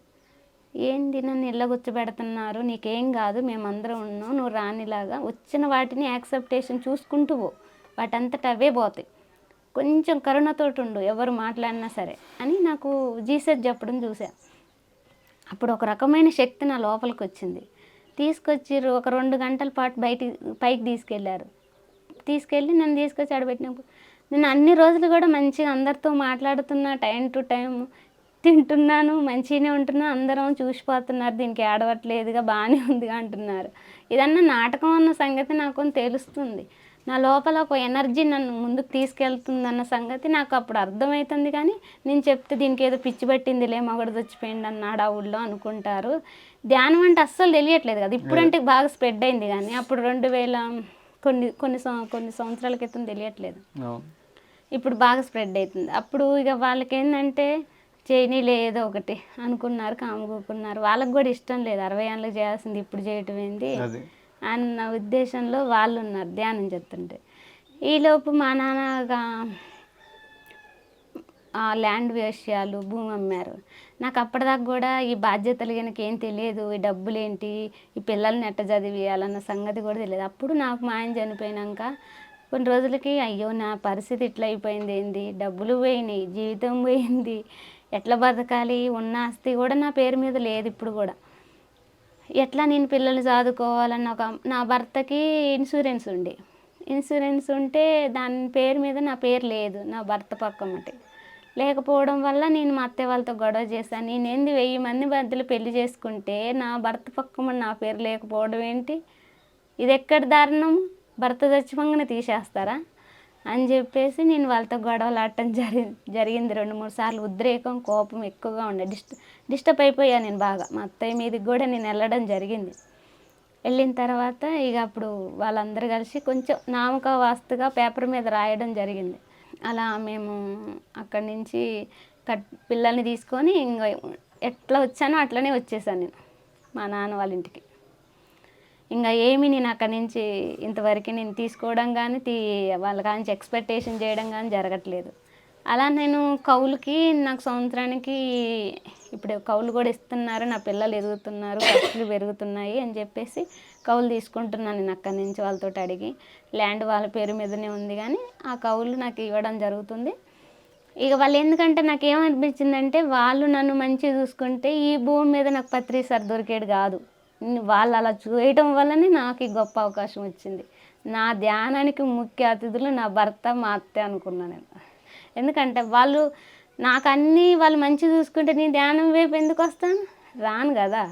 ఏంది నన్ను ఇలా కూర్చోబెడుతున్నారు, నీకేం కాదు, మేమందరం ఉన్నాం, నువ్వు రానిలాగా వచ్చిన వాటిని యాక్సెప్టేషన్ చూసుకుంటూ పో, వాటంతట అవే పోతాయి, కొంచెం కరుణతోటి ఉండు ఎవరు మాట్లాడినా సరే అని నాకు జీసస్ చెప్పడం చూసా. అప్పుడు ఒక రకమైన శక్తి నా లోపలికి వచ్చింది. తీసుకొచ్చి ఒక 2 గంటల పాటు పైకి తీసుకెళ్ళి నన్ను తీసుకొచ్చి ఆడబెట్టినప్పుడు నేను అన్ని రోజులు కూడా మంచిగా అందరితో మాట్లాడుతున్నా, టైం టు టైం తింటున్నాను, మంచిగానే ఉంటున్నా, అందరం చూసిపోతున్నారు, దీనికి ఏడవట్లేదుగా, బాగానే ఉందిగా అంటున్నారు. ఇదన్నా నాటకం అన్న సంగతి నాకు తెలుస్తుంది. నా లోపల ఒక ఎనర్జీ నన్ను ముందుకు తీసుకెళ్తుందన్న సంగతి నాకు అప్పుడు అర్థమవుతుంది. కానీ నేను చెప్తే దీనికి ఏదో పిచ్చి పట్టిందిలే, మగడు చచ్చిపోయింది అన్నాడు ఆ ఊళ్ళో అనుకుంటారు. ధ్యానం అంటే అస్సలు తెలియట్లేదు కదా, ఇప్పుడంటే బాగా స్ప్రెడ్ అయింది. కానీ అప్పుడు 2000 కొన్ని సంవత్సరాల క్రితం తెలియట్లేదు, ఇప్పుడు బాగా స్ప్రెడ్ అవుతుంది. అప్పుడు ఇక వాళ్ళకి ఏంటంటే చేయనీలే ఏదో ఒకటి అనుకున్నారు, కాముకున్నారు. వాళ్ళకి కూడా ఇష్టం లేదు 60 ఏళ్ళకి చేయాల్సింది ఇప్పుడు చేయటం ఏంది అన్న ఉద్దేశంలో వాళ్ళు ఉన్నారు ధ్యానం చేస్తుంటే. ఈలోపు మా నాన్నగా ల్యాండ్ విషయాలు, భూమి అమ్మారు. నాకు అప్పటిదాకా కూడా ఈ బాధ్యతలు కనుక ఏం తెలియదు, ఈ డబ్బులు ఏంటి, ఈ పిల్లల్ని ఎట్ట చదివేయాలన్న సంగతి కూడా తెలియదు. అప్పుడు నాకు మా ఆయన చనిపోయినాక కొన్ని రోజులకి అయ్యో నా పరిస్థితి ఇట్లా అయిపోయింది, ఏంది, డబ్బులు పోయినాయి, జీవితం పోయింది, ఎట్లా బతకాలి, ఉన్న ఆస్తి కూడా నా పేరు మీద లేదు ఇప్పుడు కూడా, ఎట్లా నేను పిల్లలు చదువుకోవాలన్న నా భర్తకి ఇన్సూరెన్స్ ఉంటే దాని పేరు మీద నా పేరు లేదు, నా భర్త పక్కమ్మటి లేకపోవడం వల్ల నేను మా అత్తయ్య వాళ్ళతో గొడవ చేశాను. నేను 1000 మంది మధ్యలో పెళ్లి చేసుకుంటే నా భర్త పక్కమ్మటి నా పేరు లేకపోవడం ఏంటి, ఇది ఎక్కడి దారుణం, భర్త చచ్చిపోగానే తీసేస్తారా అని చెప్పేసి నేను వాళ్ళతో గొడవలు ఆడటం జరిగింది 2-3 సార్లు. ఉద్రేకం, కోపం ఎక్కువగా ఉండే, డిస్టర్బ్ అయిపోయాను నేను బాగా. మా అత్తయ్య మీదకి కూడా నేను వెళ్ళడం జరిగింది. వెళ్ళిన తర్వాత ఇక అప్పుడు వాళ్ళందరూ కలిసి కొంచెం నామక వాస్తుగా పేపర్ మీద రాయడం జరిగింది. అలా మేము అక్కడి నుంచి పిల్లల్ని తీసుకొని ఇంకా ఎట్లా వచ్చానో అట్లనే వచ్చేసాను నేను మా నాన్న వాళ్ళ ఇంటికి. ఇంకా ఏమీ నేను అక్కడి నుంచి ఇంతవరకు నేను తీసుకోవడం కానీ వాళ్ళ కాంచి ఎక్స్పెక్టేషన్ చేయడం కానీ జరగట్లేదు. అలా నేను కౌలుకి నాకు సంవత్సరానికి ఇప్పుడు కౌలు కూడా ఇస్తున్నారు, నా పిల్లలు ఎదుగుతున్నారు, ఖర్చులు పెరుగుతున్నాయి అని చెప్పేసి కౌలు తీసుకుంటున్నాను నేను అక్కడి నుంచి వాళ్ళతో అడిగి. ల్యాండ్ వాళ్ళ పేరు మీదనే ఉంది కానీ ఆ కౌలు నాకు ఇవ్వడం జరుగుతుంది. ఇక వాళ్ళు ఎందుకంటే నాకు ఏమనిపించిందంటే వాళ్ళు నన్ను మంచిగా చూసుకుంటే ఈ భూమి మీద నాకు పత్రిసారి దొరికేది కాదు. వాళ్ళు అలా చేయడం వల్లనే నాకు ఈ గొప్ప అవకాశం వచ్చింది. నా ధ్యానానికి ముఖ్య అతిథులు నా భర్త, మా అత్తే అనుకున్నాను నేను. ఎందుకంటే వాళ్ళు వాళ్ళు మంచి చూసుకుంటే నేను ధ్యానం వైపు ఎందుకు వస్తాను, రాను కదా.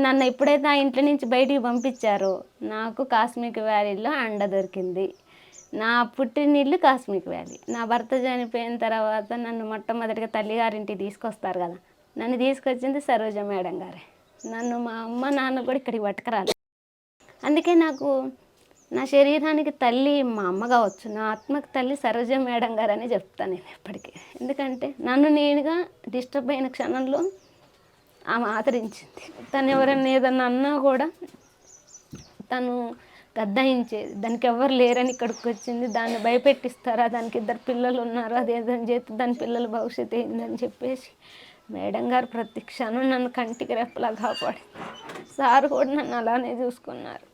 నన్ను ఎప్పుడైతే ఆ ఇంట్లో నుంచి బయటికి పంపించారో నాకు కాస్మిక్ వ్యాలీలో అండ దొరికింది. నా పుట్టినిల్లు కాస్మిక్ వ్యాలీ. నా భర్త చనిపోయిన తర్వాత నన్ను మొట్టమొదటిగా తల్లిగారింటికి తీసుకొస్తారు కదా, నన్ను తీసుకొచ్చింది సరోజ మేడం గారే. నన్ను మా అమ్మ నాన్న కూడా ఇక్కడికి పట్టుకురాలి. అందుకే నాకు నా శరీరానికి తల్లి మా అమ్మ కావచ్చు, నా ఆత్మకు తల్లి సరోజ మేడం గారు అని చెప్తాను నేను ఎప్పటికీ. ఎందుకంటే నన్ను నేనుగా డిస్టర్బ్ అయిన క్షణంలో ఆమె ఆదరించింది. తను ఎవరైనా ఏదన్నా అన్నా కూడా తను గద్దాయించేది. దానికి ఎవరు లేరని ఇక్కడికి వచ్చింది, దాన్ని భయపెట్టిస్తారా, దానికి 2 పిల్లలు ఉన్నారు, అదేదని చేస్తే దాని పిల్లల భవిష్యత్తు ఏందని చెప్పేసి మేడం గారు ప్రతి క్షణం నన్ను కంటికి రెప్పలా కాపాడింది. సార్ కూడా నన్ను అలానే చూసుకున్నారు.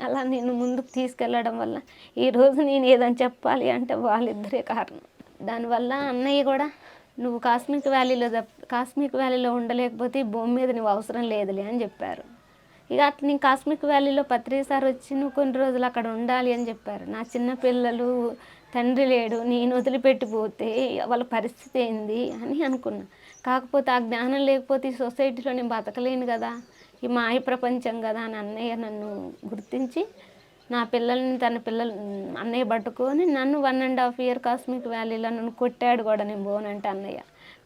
అలా నేను ముందుకు తీసుకెళ్ళడం వల్ల ఈరోజు నేను ఏదని చెప్పాలి అంటే వాళ్ళిద్దరే కారణం. దానివల్ల అన్నయ్య కూడా నువ్వు కాస్మిక్ వ్యాలీలో ఉండలేకపోతే ఈ భూమి మీద నువ్వు అవసరం లేదులే అని చెప్పారు. ఇక అట్లా నేను కాస్మిక్ వ్యాలీలో పత్రిసారి వచ్చి నువ్వు కొన్ని రోజులు అక్కడ ఉండాలి అని చెప్పారు. నా చిన్న పిల్లలు, తండ్రి లేడు, నేను వదిలిపెట్టిపోతే వాళ్ళ పరిస్థితి ఏంది అని అనుకున్నా. కాకపోతే ఆ జ్ఞానం లేకపోతే ఈ సొసైటీలో నేను బతకలేను కదా, ఈ మాయ ప్రపంచం కదా అని అన్నయ్య నన్ను గుర్తించి నా పిల్లల్ని అన్నయ్య పట్టుకొని నన్ను 1.5 ఇయర్ కాస్మిక్ వ్యాలీలో నన్ను కొట్టాడు కూడా. నేను పోనంటే అన్నయ్య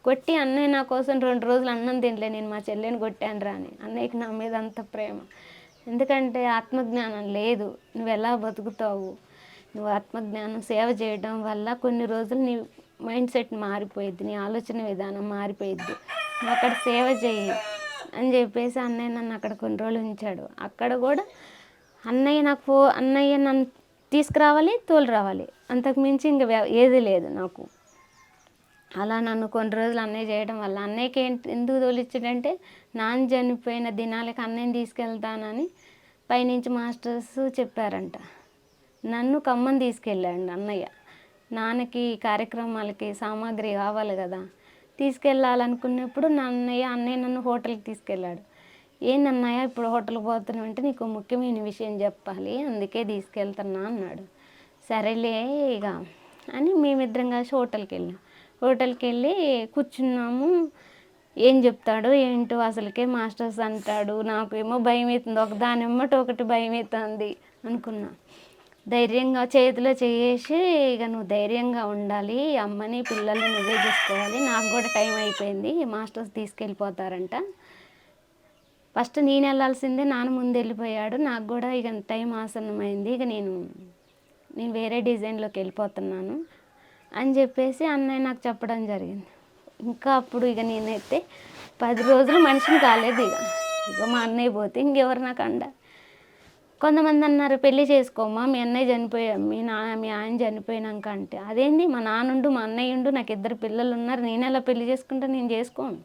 కొట్టి, అన్నయ్య నా కోసం 2 రోజులు అన్నం తినలే, నేను మా చెల్లెని కొట్టాను రా అని. అన్నయ్యకి నా మీద అంత ప్రేమ. ఎందుకంటే ఆత్మజ్ఞానం లేదు, నువ్వు ఎలా బతుకుతావు, నువ్వు ఆత్మజ్ఞానం సేవ చేయడం వల్ల కొన్ని రోజులు మైండ్ సెట్ మారిపోయిద్ది, నీ ఆలోచన విధానం మారిపోయిద్ది, నువ్వు అక్కడ సేవ చెయ్యి అని చెప్పేసి అన్నయ్య నన్ను అక్కడ కొన్ని రోజులు ఉంచాడు. అక్కడ కూడా అన్నయ్య నన్ను తీసుకురావాలి, తోలు రావాలి, అంతకు మించి ఇంక ఏది లేదు నాకు. అలా నన్ను కొన్ని రోజులు అన్నయ్య చేయడం వల్ల అన్నయ్యకి ఎందుకు తోలిచ్చాడంటే, నాన్న చనిపోయిన దినాలకి అన్నయ్యని తీసుకెళ్తానని పైనుంచి మాస్టర్స్ చెప్పారంట. నన్ను ఖమ్మం తీసుకెళ్ళాడు అన్నయ్య. నాన్నకి కార్యక్రమాలకి సామాగ్రి కావాలి కదా, తీసుకెళ్ళాలనుకున్నప్పుడు అన్నయ్య నన్ను హోటల్కి తీసుకెళ్ళాడు. ఏందన్నయ్య ఇప్పుడు హోటల్కి పోతున్నావు అంటే, నీకు ముఖ్యమైన విషయం చెప్పాలి, అందుకే తీసుకెళ్తున్నా అన్నాడు. సరేలే ఇక అని మేమిద్దరం కలిసి హోటల్కి వెళ్ళి కూర్చున్నాము. ఏం చెప్తాడో ఏంటో అసలుకే మాస్టర్స్ అంటాడు, నాకేమో భయం అవుతుంది, ఒకదానిమ్మటి ఒకటి భయం అవుతుంది అనుకున్నా. ధైర్యంగా చేతిలో చేసి, ఇక నువ్వు ధైర్యంగా ఉండాలి, అమ్మని పిల్లల్ని నువ్వే చూసుకోవాలి, నాకు కూడా టైం అయిపోయింది, మాస్టర్స్ తీసుకెళ్ళిపోతారంట, ఫస్ట్ నేను వెళ్ళాల్సిందే, నాన్న ముందు వెళ్ళిపోయాడు, నాకు కూడా ఇక టైం ఆసన్నమైంది, ఇక నేను వేరే డిజైన్లోకి వెళ్ళిపోతున్నాను అని చెప్పేసి అన్నయ్య నాకు చెప్పడం జరిగింది. ఇంకా అప్పుడు ఇక నేనైతే 10 రోజులు మనిషిని కాలేదు. ఇక మా అన్నయ్య పోతే ఇంకెవరు నాకు అండ. కొంతమంది అన్నారు, పెళ్ళి చేసుకోమ్మా, మీ అన్నయ్య చనిపోయాడు, మీ ఆయన చనిపోయినాక అంటే, అదేంది మా నాన్నుండు మా అన్నయ్య ఉండు, నాకు 2 పిల్లలు ఉన్నారు, నేను ఎలా పెళ్లి చేసుకుంటా, నేను చేసుకోను,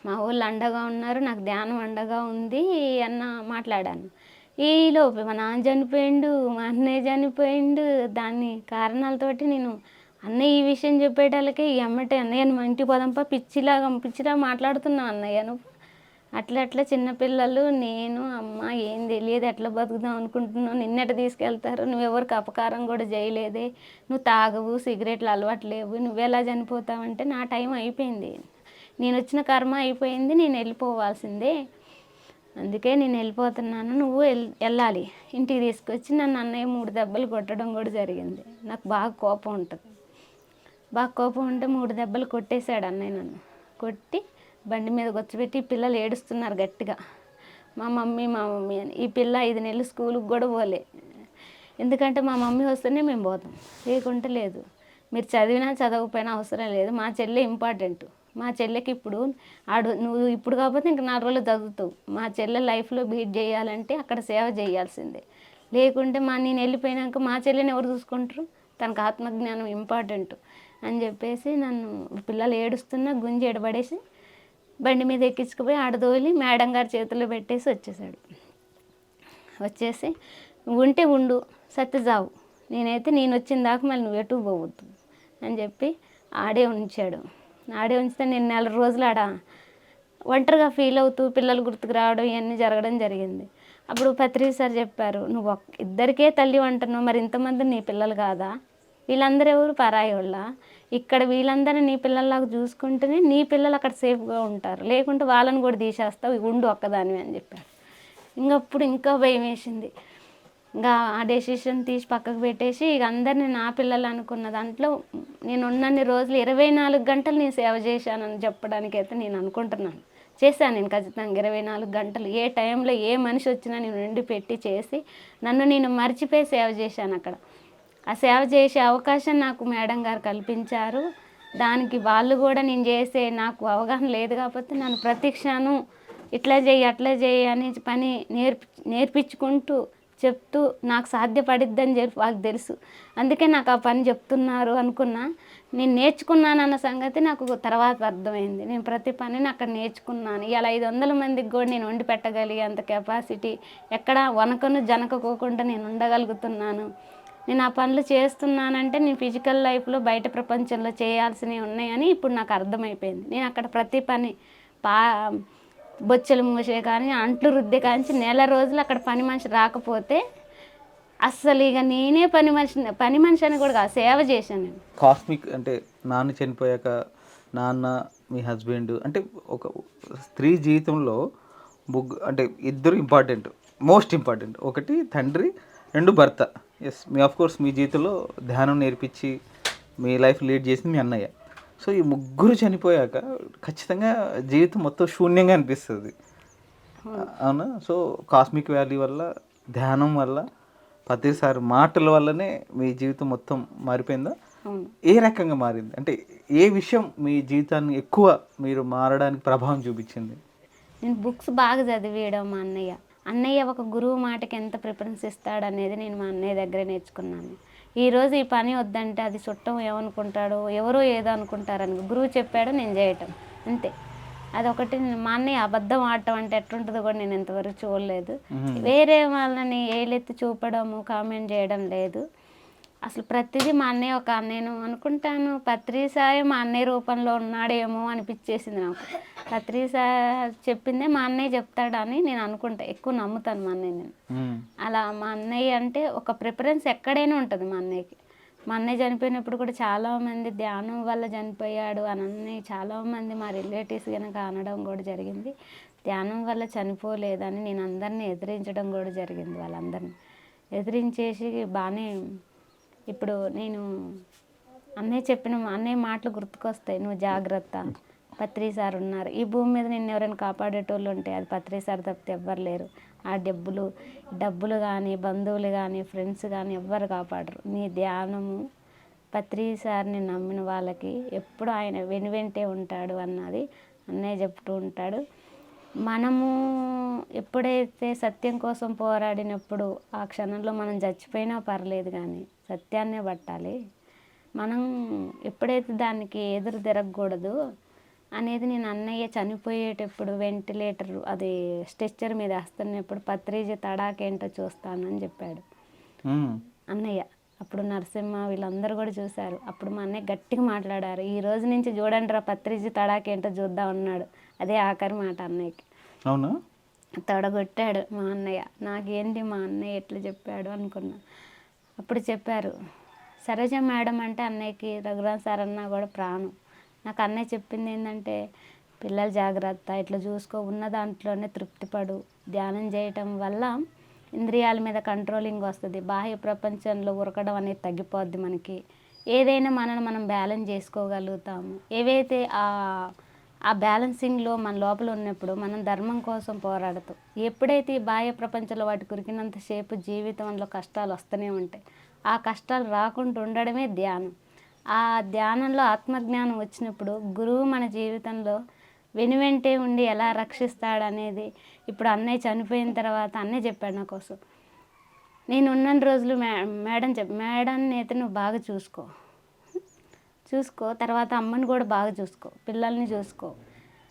మా వాళ్ళు అండగా ఉన్నారు, నాకు ధ్యానం అండగా ఉంది అన్న మాట్లాడాను. ఈలోపు మా నాన్న చనిపోయిండు, మా అన్నయ్య చనిపోయిండు, దాని కారణాలతోటి నేను అన్నయ్య ఈ విషయం చెప్పేటాలకే ఎమ్మటే అన్నయ్య మా ఇంటికి పోదాంపా, పిచ్చిలా మాట్లాడుతున్నావు అన్నయ్య నువ్వు, అట్లా చిన్నపిల్లలు నేను అమ్మ ఏం తెలియదు, ఎట్లా బతుకుదాం అనుకుంటున్నావు, నిన్నటి తీసుకెళ్తారు, నువ్వెవరికి అపకారం కూడా చేయలేదే, నువ్వు తాగవు, సిగరెట్లు అలవాట్లేవు, నువ్వెలా చనిపోతావంటే, నా టైం అయిపోయింది, నేను వచ్చిన కర్మ అయిపోయింది, నేను వెళ్ళిపోవాల్సిందే, అందుకే నేను వెళ్ళిపోతున్నాను, నువ్వు వెళ్ళాలి. ఇంటికి తీసుకొచ్చి నన్ను అన్నయ్య 3 దెబ్బలు కొట్టడం కూడా జరిగింది. నాకు బాగా కోపం ఉంటే 3 దెబ్బలు కొట్టేశాడు అన్నయ్య. నన్ను కొట్టి బండి మీద కూర్చోబెట్టి, పిల్లలు ఏడుస్తున్నారు గట్టిగా, మా మమ్మీ అని. ఈ పిల్ల 5 నెలలు స్కూల్కి కూడా పోలే, ఎందుకంటే మా మమ్మీ వస్తేనే మేము పోతాం, లేకుంటే లేదు, మీరు చదివినా చదవకపోయినా అవసరం లేదు, మా చెల్లె ఇంపార్టెంట్, మా చెల్లెకి ఇప్పుడు నువ్వు ఇప్పుడు కాకపోతే ఇంక 4 రోజులు చదువుతావు, మా చెల్లె లైఫ్లో బీట్ చేయాలంటే అక్కడ సేవ చేయాల్సిందే, లేకుంటే నేను వెళ్ళిపోయినాక మా చెల్లెని ఎవరు చూసుకుంటారు, తనకు ఆత్మజ్ఞానం ఇంపార్టెంట్ అని చెప్పేసి నన్ను పిల్లలు ఏడుస్తున్నా గుంజి ఎడబడేసి బండి మీద ఎక్కించుకుపోయి ఆడదోలి మేడం గారి చేతుల్లో పెట్టేసి వచ్చేసి ఉంటే ఉండు, సత్యజావు, నేను వచ్చిన దాకా మళ్ళీ నువ్వు ఎటు పోవద్దు అని చెప్పి ఆడే ఉంచాడు. ఉంచితే నేను 4 రోజులు ఒంటరిగా ఫీల్ అవుతూ పిల్లలు గుర్తుకు రావడం ఇవన్నీ జరగడం జరిగింది. అప్పుడు పత్రి సార్ చెప్పారు, నువ్వు ఇద్దరికే తల్లి అంటున్నావు, మరి ఇంతమంది నీ పిల్లలు కాదా, వీళ్ళందరూ ఎవరు పరాయి వాళ్ళ, ఇక్కడ వీళ్ళందరినీ నీ పిల్లల్లాగా చూసుకుంటేనే నీ పిల్లలు అక్కడ సేఫ్గా ఉంటారు, లేకుంటే వాళ్ళని కూడా తీసేస్తావు, ఉండు ఒక్కదానివి అని చెప్పారు. ఇంకప్పుడు ఇంకా భయం వేసింది. ఇంకా ఆ డెసిషన్ తీసి పక్కకు పెట్టేసి ఇక అందరినీ నా పిల్లలు అనుకున్న దాంట్లో నేను ఉన్నన్ని రోజులు 24 గంటలు నేను సేవ చేశానని చెప్పడానికైతే నేను అనుకుంటున్నాను. చేశాను నేను ఖచ్చితంగా 24 గంటలు, ఏ టైంలో ఏ మనిషి వచ్చినా నేను నిండి పెట్టి చేసి నన్ను నేను మర్చిపోయి సేవ చేశాను అక్కడ. ఆ సేవ చేసే అవకాశం నాకు మేడం గారు కల్పించారు. దానికి వాళ్ళు కూడా నేను చేసే నాకు అవగాహన లేదు కాబట్టి నన్ను ప్రతి క్షణం ఇట్లా చేయి అట్లా చేయి అని పని నేర్పించుకుంటూ చెప్తూ నాకు సాధ్యపడిద్దని చెప్పి వాళ్ళకి తెలుసు, అందుకే నాకు ఆ పని చెప్తున్నారు అనుకున్నా. నేను నేర్చుకున్నానన్న సంగతి నాకు తర్వాత అర్థమైంది. నేను ప్రతి పనిని అక్కడ నేర్చుకున్నాను. ఇలా 500 మందికి కూడా నేను వండి పెట్టగలిగే అంత కెపాసిటీ, ఎక్కడ వనకను జనకపోకుండా నేను ఉండగలుగుతున్నాను. నేను ఆ పనులు చేస్తున్నానంటే నేను ఫిజికల్ లైఫ్లో బయట ప్రపంచంలో చేయాల్సినవి ఉన్నాయని ఇప్పుడు నాకు అర్థమైపోయింది. నేను అక్కడ ప్రతి పని బొచ్చెలు మూసే కానీ అంట్లు రుద్దే కానీ 1 రోజులు అక్కడ పని మనిషి రాకపోతే అస్సలు ఇక నేనే పని మనిషి అని కూడా కాదు, సేవ చేశాను. కాస్మిక్ అంటే నాన్న చనిపోయాక నాన్న మీ హస్బెండ్ అంటే ఒక స్త్రీ జీవితంలో అంటే ఇద్దరు ఇంపార్టెంట్, మోస్ట్ ఇంపార్టెంట్. ఒకటి తండ్రి, 2 భర్త. ఎస్, మీ జీవితంలో ధ్యానం నేర్పించి మీ లైఫ్ లీడ్ చేసింది మీ అన్నయ్య. సో ఈ ముగ్గురు చనిపోయాక ఖచ్చితంగా జీవితం మొత్తం శూన్యంగా అనిపిస్తుంది, అవునా? సో కాస్మిక్ వ్యాలీ వల్ల, ధ్యానం వల్ల, ప్రతిసారి మాటల వల్లనే మీ జీవితం మొత్తం మారిపోయిందా? అవును. ఏ రకంగా మారింది? అంటే ఏ విషయం మీ జీవితాన్ని ఎక్కువ మీరు మారడానికి ప్రభావం చూపించింది? నేను బుక్స్ బాగా చదివేయడం మా అన్నయ్య. అన్నయ్య ఒక గురువు మాటకి ఎంత ప్రిఫరెన్స్ ఇస్తాడనేది నేను మా అన్నయ్య దగ్గరే నేర్చుకున్నాను. ఈరోజు ఈ పని వద్దంటే అది చుట్టం ఏమనుకుంటాడో, ఎవరో ఏదో అనుకుంటారని గురువు చెప్పాడు నేను చేయటం అంతే. అదొకటి. మా అన్నయ్య అబద్ధం ఆడటం అంటే ఎట్లుంటుందో కూడా నేను ఇంతవరకు చూడలేదు. వేరే వాళ్ళని ఏలెత్తి చూపడము, కామెంట్ చేయడం లేదు. అసలు ప్రతిదీ మా అన్నయ్య నేను అనుకుంటాను పత్రిసాయి మా అన్నయ్య రూపంలో ఉన్నాడేమో అనిపించేసింది నాకు. పత్రిసాయి చెప్పిందే మా అన్నయ్య చెప్తాడని నేను అనుకుంటా, ఎక్కువ నమ్ముతాను మా అన్నయ్య నేను. అలా మా అన్నయ్య అంటే ఒక ప్రిఫరెన్స్ ఎక్కడైనా ఉంటుంది మా అన్నయ్యకి. మా అన్నయ్య చనిపోయినప్పుడు కూడా చాలామంది ధ్యానం వల్ల చనిపోయాడు అని అన్నయ్య చాలామంది మా రిలేటివ్స్ కనుక అనడం కూడా జరిగింది. ధ్యానం వల్ల చనిపోలేదని నేను అందరినీ ఎదిరించడం కూడా జరిగింది. వాళ్ళందరినీ ఎదిరించేసి బాగానే ఇప్పుడు నేను అన్నయ్య మాటలు గుర్తుకొస్తాయి. నువ్వు జాగ్రత్త, పత్రి సార్ ఉన్నారు ఈ భూమి మీద, నిన్ను ఎవరైనా కాపాడేటోళ్ళు ఉంటే అది పత్రి సార్ తప్పితే ఎవ్వరు లేరు. ఆ డబ్బులు కానీ, బంధువులు కానీ, ఫ్రెండ్స్ కానీ ఎవ్వరు కాపాడరు. నీ ధ్యానము పత్రి సార్ని నమ్మిన వాళ్ళకి ఎప్పుడు ఆయన వెనువెంటే ఉంటాడు అన్నది అన్నయ్య చెప్తూ ఉంటాడు. మనము ఎప్పుడైతే సత్యం కోసం పోరాడినప్పుడు ఆ క్షణంలో మనం చచ్చిపోయినా పర్లేదు, కానీ సత్యాన్నే పట్టాలి. మనం ఎప్పుడైతే దానికి ఎదురు తిరగకూడదు అనేది నేను అన్నయ్య చనిపోయేటప్పుడు వెంటిలేటర్ అది స్ట్రెచ్చర్ మీద వేస్తున్నప్పుడు పత్రిజీ తడాకేంటో చూస్తానని చెప్పాడు అన్నయ్య. అప్పుడు నరసింహ వీళ్ళందరూ కూడా చూశారు. అప్పుడు మా అన్నయ్య గట్టిగా మాట్లాడారు, ఈ రోజు నుంచి చూడండి రా పత్రిజీ తడాకేంటో చూద్దాం అన్నాడు. అదే ఆఖరి మాట అన్నయ్యకి. అవునా? తొడగొట్టాడు మా అన్నయ్య. నాకేంటి మా అన్నయ్య ఎట్లా చెప్పాడు అనుకున్నా. అప్పుడు చెప్పారు, సరోజ మేడం అంటే అన్నయ్యకి రఘురామ్ సార్ అన్నా కూడా ప్రాణం. నాకు అన్నయ్య చెప్పింది ఏంటంటే, పిల్లలు జాగ్రత్త, ఇట్లా చూసుకో, ఉన్న దాంట్లోనే తృప్తిపడు, ధ్యానం చేయటం వల్ల ఇంద్రియాల మీద కంట్రోలింగ్ వస్తుంది, బాహ్య ప్రపంచంలో ఉరకడం అనేది తగ్గిపోద్ది, మనకి ఏదైనా మనం బ్యాలెన్స్ చేసుకోగలుగుతాము. ఏవైతే ఆ బ్యాలెన్సింగ్లో మన లోపల ఉన్నప్పుడు మనం ధర్మం కోసం పోరాడుతాం. ఎప్పుడైతే ఈ బాహ్య ప్రపంచంలో వాటి కురికినంతసేపు జీవితంలో కష్టాలు వస్తూనే ఉంటాయి. ఆ కష్టాలు రాకుండా ఉండడమే ధ్యానం. ఆ ధ్యానంలో ఆత్మజ్ఞానం వచ్చినప్పుడు గురువు మన జీవితంలో వెనువెంటే ఉండి ఎలా రక్షిస్తాడనేది ఇప్పుడు అన్నయ్య చనిపోయిన తర్వాత అన్నయ్య చెప్పాడు నా కోసం. నేను ఉన్న రోజులు మేడాన్ని అయితే నువ్వు బాగా చూసుకో, తర్వాత అమ్మని కూడా బాగా చూసుకో, పిల్లల్ని చూసుకో.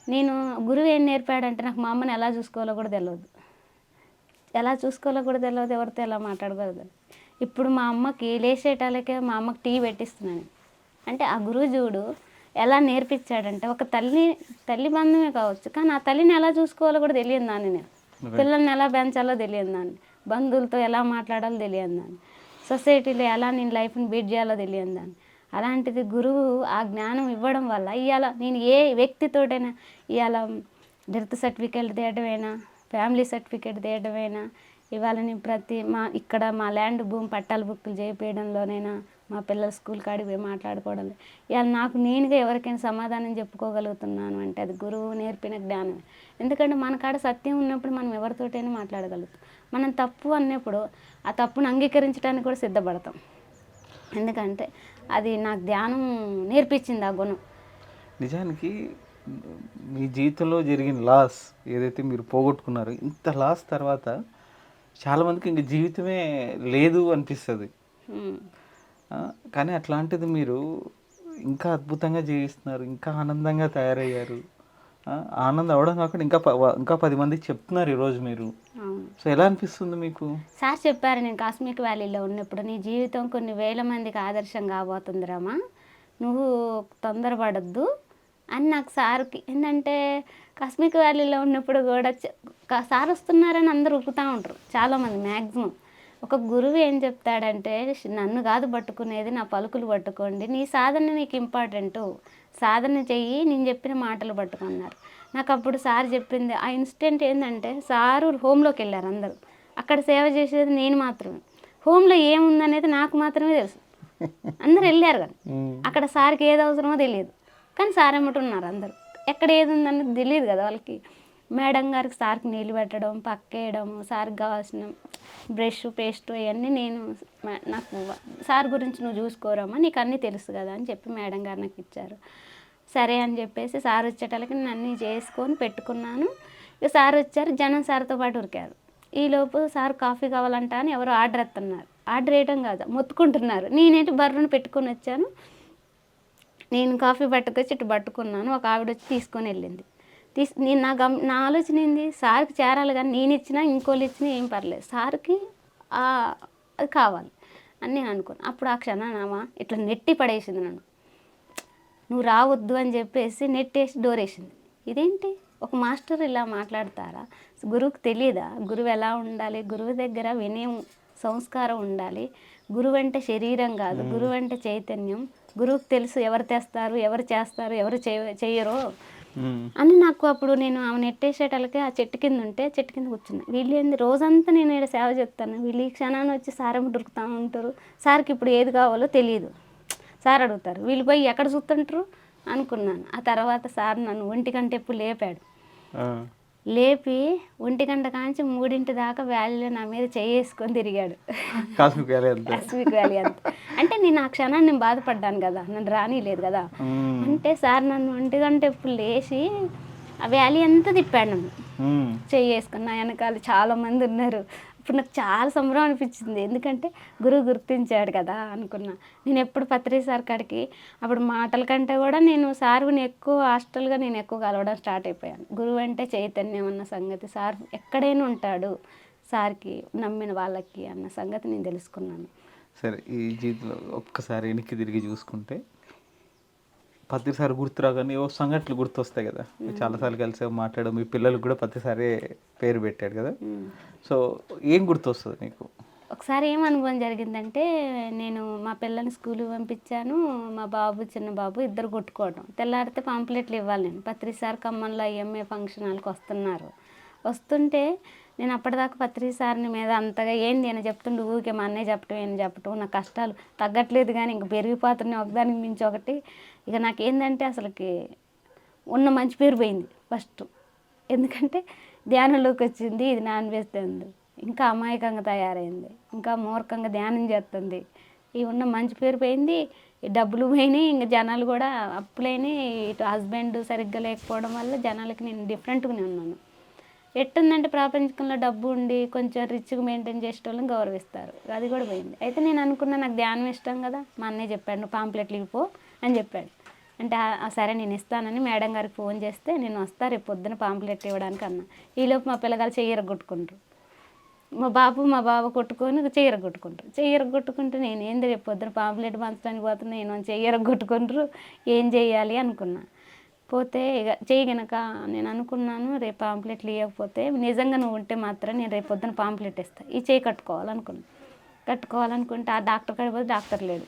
నేను గురువు ఏం నేర్పాడంటే, నాకు మా అమ్మని ఎలా చూసుకోవాలో కూడా తెలియదు, ఎవరితో ఎలా మాట్లాడకూడదు. ఇప్పుడు మా అమ్మకి లేచేటాలకే మా అమ్మకి టీ పెట్టిస్తున్నాను అంటే ఆ గురువు చూడు ఎలా నేర్పించాడంటే, ఒక తల్లి బంధమే కావచ్చు, కానీ ఆ తల్లిని ఎలా చూసుకోవాలో కూడా తెలియదు దాన్ని, నేను పిల్లల్ని ఎలా పెంచాలో తెలియదు దాన్ని, బంధువులతో ఎలా మాట్లాడాలో తెలియదు దాన్ని, సొసైటీలో ఎలా నేను లైఫ్ని బీట్ చేయాలో తెలియదు దాన్ని. అలాంటిది గురువు ఆ జ్ఞానం ఇవ్వడం వల్ల ఇవాళ నేను ఏ వ్యక్తితోటైనా, ఇవాళ డెత్ సర్టిఫికేట్ తీయడమైనా, ఫ్యామిలీ సర్టిఫికేట్ తీయడమైనా, ఇవాళ నేను ఇక్కడ మా ల్యాండ్ భూమి పట్టాల బుక్కులు చేయించడంలోనైనా, మా పిల్లల స్కూల్ కాడికి పోయి మాట్లాడుకోవడం, ఇవాళ నాకు నేనుగా ఎవరికైనా సమాధానం చెప్పుకోగలుగుతున్నాను అంటే అది గురువు నేర్పిన జ్ఞానం. ఎందుకంటే మన కాడ సత్యం ఉన్నప్పుడు మనం ఎవరితోటైనా మాట్లాడగలుగుతాం. మనం తప్పు అన్నప్పుడు ఆ తప్పును అంగీకరించడానికి కూడా సిద్ధపడతాం. ఎందుకంటే అది నాకు ధ్యానం నేర్పించింది ఆ గుణం. నిజానికి మీ జీవితంలో జరిగిన లాస్ ఏదైతే మీరు పోగొట్టుకున్నారో, ఇంత లాస్ తర్వాత చాలామందికి ఇంక జీవితమే లేదు అనిపిస్తుంది. కానీ అట్లాంటిది మీరు ఇంకా అద్భుతంగా జీవిస్తున్నారు, ఇంకా ఆనందంగా తయారయ్యారు. ఆనందం అవడం కాకుండా ఇంకా 10 మందికి చెప్తున్నారు ఈరోజు మీరు. సో ఎలా అనిపిస్తుంది మీకు? సార్ చెప్పారు, నేను కాస్మిక్ వ్యాలీలో ఉన్నప్పుడు నీ జీవితం కొన్ని వేల మందికి ఆదర్శం కాబోతుంది రామా, నువ్వు తొందరపడద్దు అని నాకు సార్కి. ఏంటంటే కాస్మిక్ వ్యాలీలో ఉన్నప్పుడు కూడా సార్ వస్తున్నారని అందరూ ఉప్పుతూ ఉంటారు చాలామంది. మ్యాక్సిమం ఒక గురువు ఏం చెప్తాడంటే, నన్ను కాదు పట్టుకునేది, నా పలుకులు పట్టుకోండి, నీ సాధన నీకు ఇంపార్టెంటు, సాధన చెయ్యి, నేను చెప్పిన మాటలు పట్టుకున్నారు. నాకు అప్పుడు సార్ చెప్పింది ఆ ఇన్సిడెంట్ ఏంటంటే, సారు హోమ్లోకి వెళ్ళారు అందరూ, అక్కడ సేవ చేసేది నేను మాత్రమే. హోమ్లో ఏముందనేది నాకు మాత్రమే తెలుసు, అందరు వెళ్ళారు కానీ అక్కడ సార్కి ఏది అవసరమో తెలియదు, కానీ సార్ ఎమ్మటున్నారు అందరూ. ఎక్కడ ఏది ఉందనేది తెలియదు కదా వాళ్ళకి. మేడం గారికి సార్కి నీళ్ళు పెట్టడం, పక్కేయడం, సార్కి కావాల్సిన బ్రష్ పేస్ట్ అవన్నీ నేను నాకు సార్ గురించి నువ్వు చూసుకోరమ్మా, నీకు అన్నీ తెలుసు కదా అని చెప్పి మేడం గారు నాకు ఇచ్చారు. సరే అని చెప్పేసి సార్ వచ్చేటలకి నేను అన్నీ చేసుకొని పెట్టుకున్నాను. ఇక సార్ వచ్చారు, జనం సార్తో పాటు ఉరికారు. ఈలోపు సార్ కాఫీ కావాలంట అని ఎవరో ఆర్డర్ ఎత్తున్నారు. ఆర్డర్ వేయడం కాదు, మొత్తుకుంటున్నారు. నేనేంటి బర్రెను పెట్టుకొని వచ్చాను. నేను కాఫీ పట్టుకొచ్చి ఇటు పట్టుకున్నాను. ఒక ఆవిడ వచ్చి తీసుకొని వెళ్ళింది. నేను నా ఆలోచన ఏంది, సార్కి చేరాలి కానీ నేను ఇచ్చినా ఇంకోళ్ళు ఇచ్చినా ఏం పర్లేదు, సార్కి అది కావాలి అని నేను అనుకున్నాను. అప్పుడు ఆ క్షణామా ఇట్లా నెట్టి పడేసింది నన్ను. నువ్వు రావద్దు అని చెప్పేసి నెట్టేసి డోర్ వేసింది. ఇదేంటి, ఒక మాస్టర్ ఇలా మాట్లాడతారా? గురువుకి తెలియదా గురువు ఎలా ఉండాలి? గురువు దగ్గర వినయం సంస్కారం ఉండాలి. గురువు అంటే శరీరం కాదు, గురువు అంటే చైతన్యం. గురువుకి తెలుసు ఎవరు తెస్తారు, ఎవరు చేస్తారు, ఎవరు చెయ్యరో అని. నాకు అప్పుడు నేను ఆమె నెట్టేసేటలకి ఆ చెట్టు కింద ఉంటే చెట్టు కింద కూర్చున్నా. వీళ్ళు ఏంది రోజంతా నేను ఇక్కడ సేవ చెప్తాను, వీళ్ళు ఈ క్షణాన్ని వచ్చి సార్ దొరుకుతూ ఉంటారు. సార్కి ఇప్పుడు ఏది కావాలో తెలియదు, సార్ అడుగుతారు, వీళ్ళు పోయి ఎక్కడ చూస్తుంటారు అనుకున్నాను. ఆ తర్వాత సార్ నన్ను 1 గంట ఎప్పుడు లేపాడు. లేపి 1 గంట కాంచి 3 దాకా వ్యాలీలో నా మీద చేసుకొని తిరిగాడు. కాస్మిక్ వ్యాలీ అంత అంటే నేను ఆ క్షణాన్ని నేను బాధపడ్డాను కదా, నన్ను రానిలేదు కదా. అంటే సార్ నన్ను 1 గంట ఎప్పుడు లేచి ఆ వ్యాలీ అంతా తిప్పాడు నన్ను చేసుకొని. నా వెనకాల చాలామంది ఉన్నారు. ఇప్పుడు నాకు చాలా సంబరం అనిపించింది, ఎందుకంటే గురువు గుర్తించాడు కదా అనుకున్నా. నేను ఎప్పుడు పత్రి సార్ కాడికి అప్పుడు మాటల కంటే కూడా నేను సార్ని ఎక్కువ హాస్టల్గా నేను ఎక్కువ కలవడం స్టార్ట్ అయిపోయాను. గురువు అంటే చైతన్యం అన్న సంగతి, సార్ ఎక్కడైనా ఉంటాడు సార్కి నమ్మిన వాళ్ళకి అన్న సంగతి నేను తెలుసుకున్నాను. సరే, ఈ జీవితంలో ఒక్కసారి వెనక్కి తిరిగి చూసుకుంటే ప్రతిసారి గుర్తురాగానే ఏవో సంఘటనలు గుర్తొస్తాయి కదా. చాలాసార్లు కలిసి మాట్లాడడం, మీ పిల్లలకు కూడా ప్రతిసారి పేరు పెట్టాడు కదా. సో ఏం గుర్తొస్తుంది నీకు? ఒకసారి ఏం అనుభవం జరిగిందంటే, నేను మా పిల్లని స్కూల్కి పంపించాను. మా బాబు చిన్న బాబు ఇద్దరు కొట్టుకోవడం. తెల్లారితే పాంప్లెట్లు ఇవ్వాలి. నేను పత్రిసారి ఖమ్మంలో IMA ఫంక్షన్ హాల్కి వస్తున్నారు. వస్తుంటే నేను అప్పటిదాకా పత్రి సార్ని మీద అంతగా ఏంది అని చెప్తుండే, ఊరికే మా అన్నయ్య చెప్పటం నా కష్టాలు తగ్గట్లేదు కానీ ఇంక పెరిగిపోతున్నాయి ఒకదానికి మించి ఒకటి. ఇక నాకేందంటే అసలుకి ఉన్న మంచి పేరు పోయింది ఫస్ట్. ఎందుకంటే ధ్యానంలోకి వచ్చింది, ఇది నాన్ వెజ్ తింది, ఇంకా అమాయకంగా తయారైంది, ఇంకా మూర్ఖంగా ధ్యానం చేస్తుంది. ఈ ఉన్న మంచి పేరు పోయింది, ఈ డబ్బులు పోయినాయి, ఇంకా జనాలు కూడా అప్పులైనాయి. ఇటు హస్బెండ్ సరిగ్గా లేకపోవడం వల్ల జనాలకి నేను డిఫరెంట్గానే ఉన్నాను. ఎట్టుందంటే ప్రపంచంలో డబ్బు ఉండి కొంచెం రిచ్గా మెయింటైన్ చేసే వాళ్ళని గౌరవిస్తారు, అది కూడా పోయింది. అయితే నేను అనుకున్నా నాకు ధ్యానం ఇష్టం కదా, మా అన్నయ్య చెప్పాడు నువ్వు పాంప్లెట్లు ఇవ్వు అని చెప్పాడు. అంటే సరే నేను ఇస్తానని మేడం గారికి ఫోన్ చేస్తే నేను వస్తా రేపు పొద్దున పాంప్లెట్లు ఇవ్వడానికి అన్నా. ఈలోపు మా పిల్లగాలు చెయ్యరగొట్టుకుంటారు, మా బాబు కొట్టుకొని చెయ్యరగొట్టుకుంటూ నేను ఏంది రేపు పొద్దున పాంప్లెట్ పంచడానికి పోతున్నా, నేను చెయ్యరగొట్టుకుంటారు, ఏం చెయ్యాలి అనుకున్నా. పోతే ఇక గనక నేను అనుకున్నాను, రేపు పాంప్లెట్లు ఇవ్వకపోతే నిజంగా నువ్వు ఉంటే మాత్రం నేను రేపు పొద్దున పాంప్లెట్ ఇస్తాను, ఈ చేయి కట్టుకోవాలనుకుంటే ఆ డాక్టర్ కాడికి పోతే డాక్టర్ లేడు.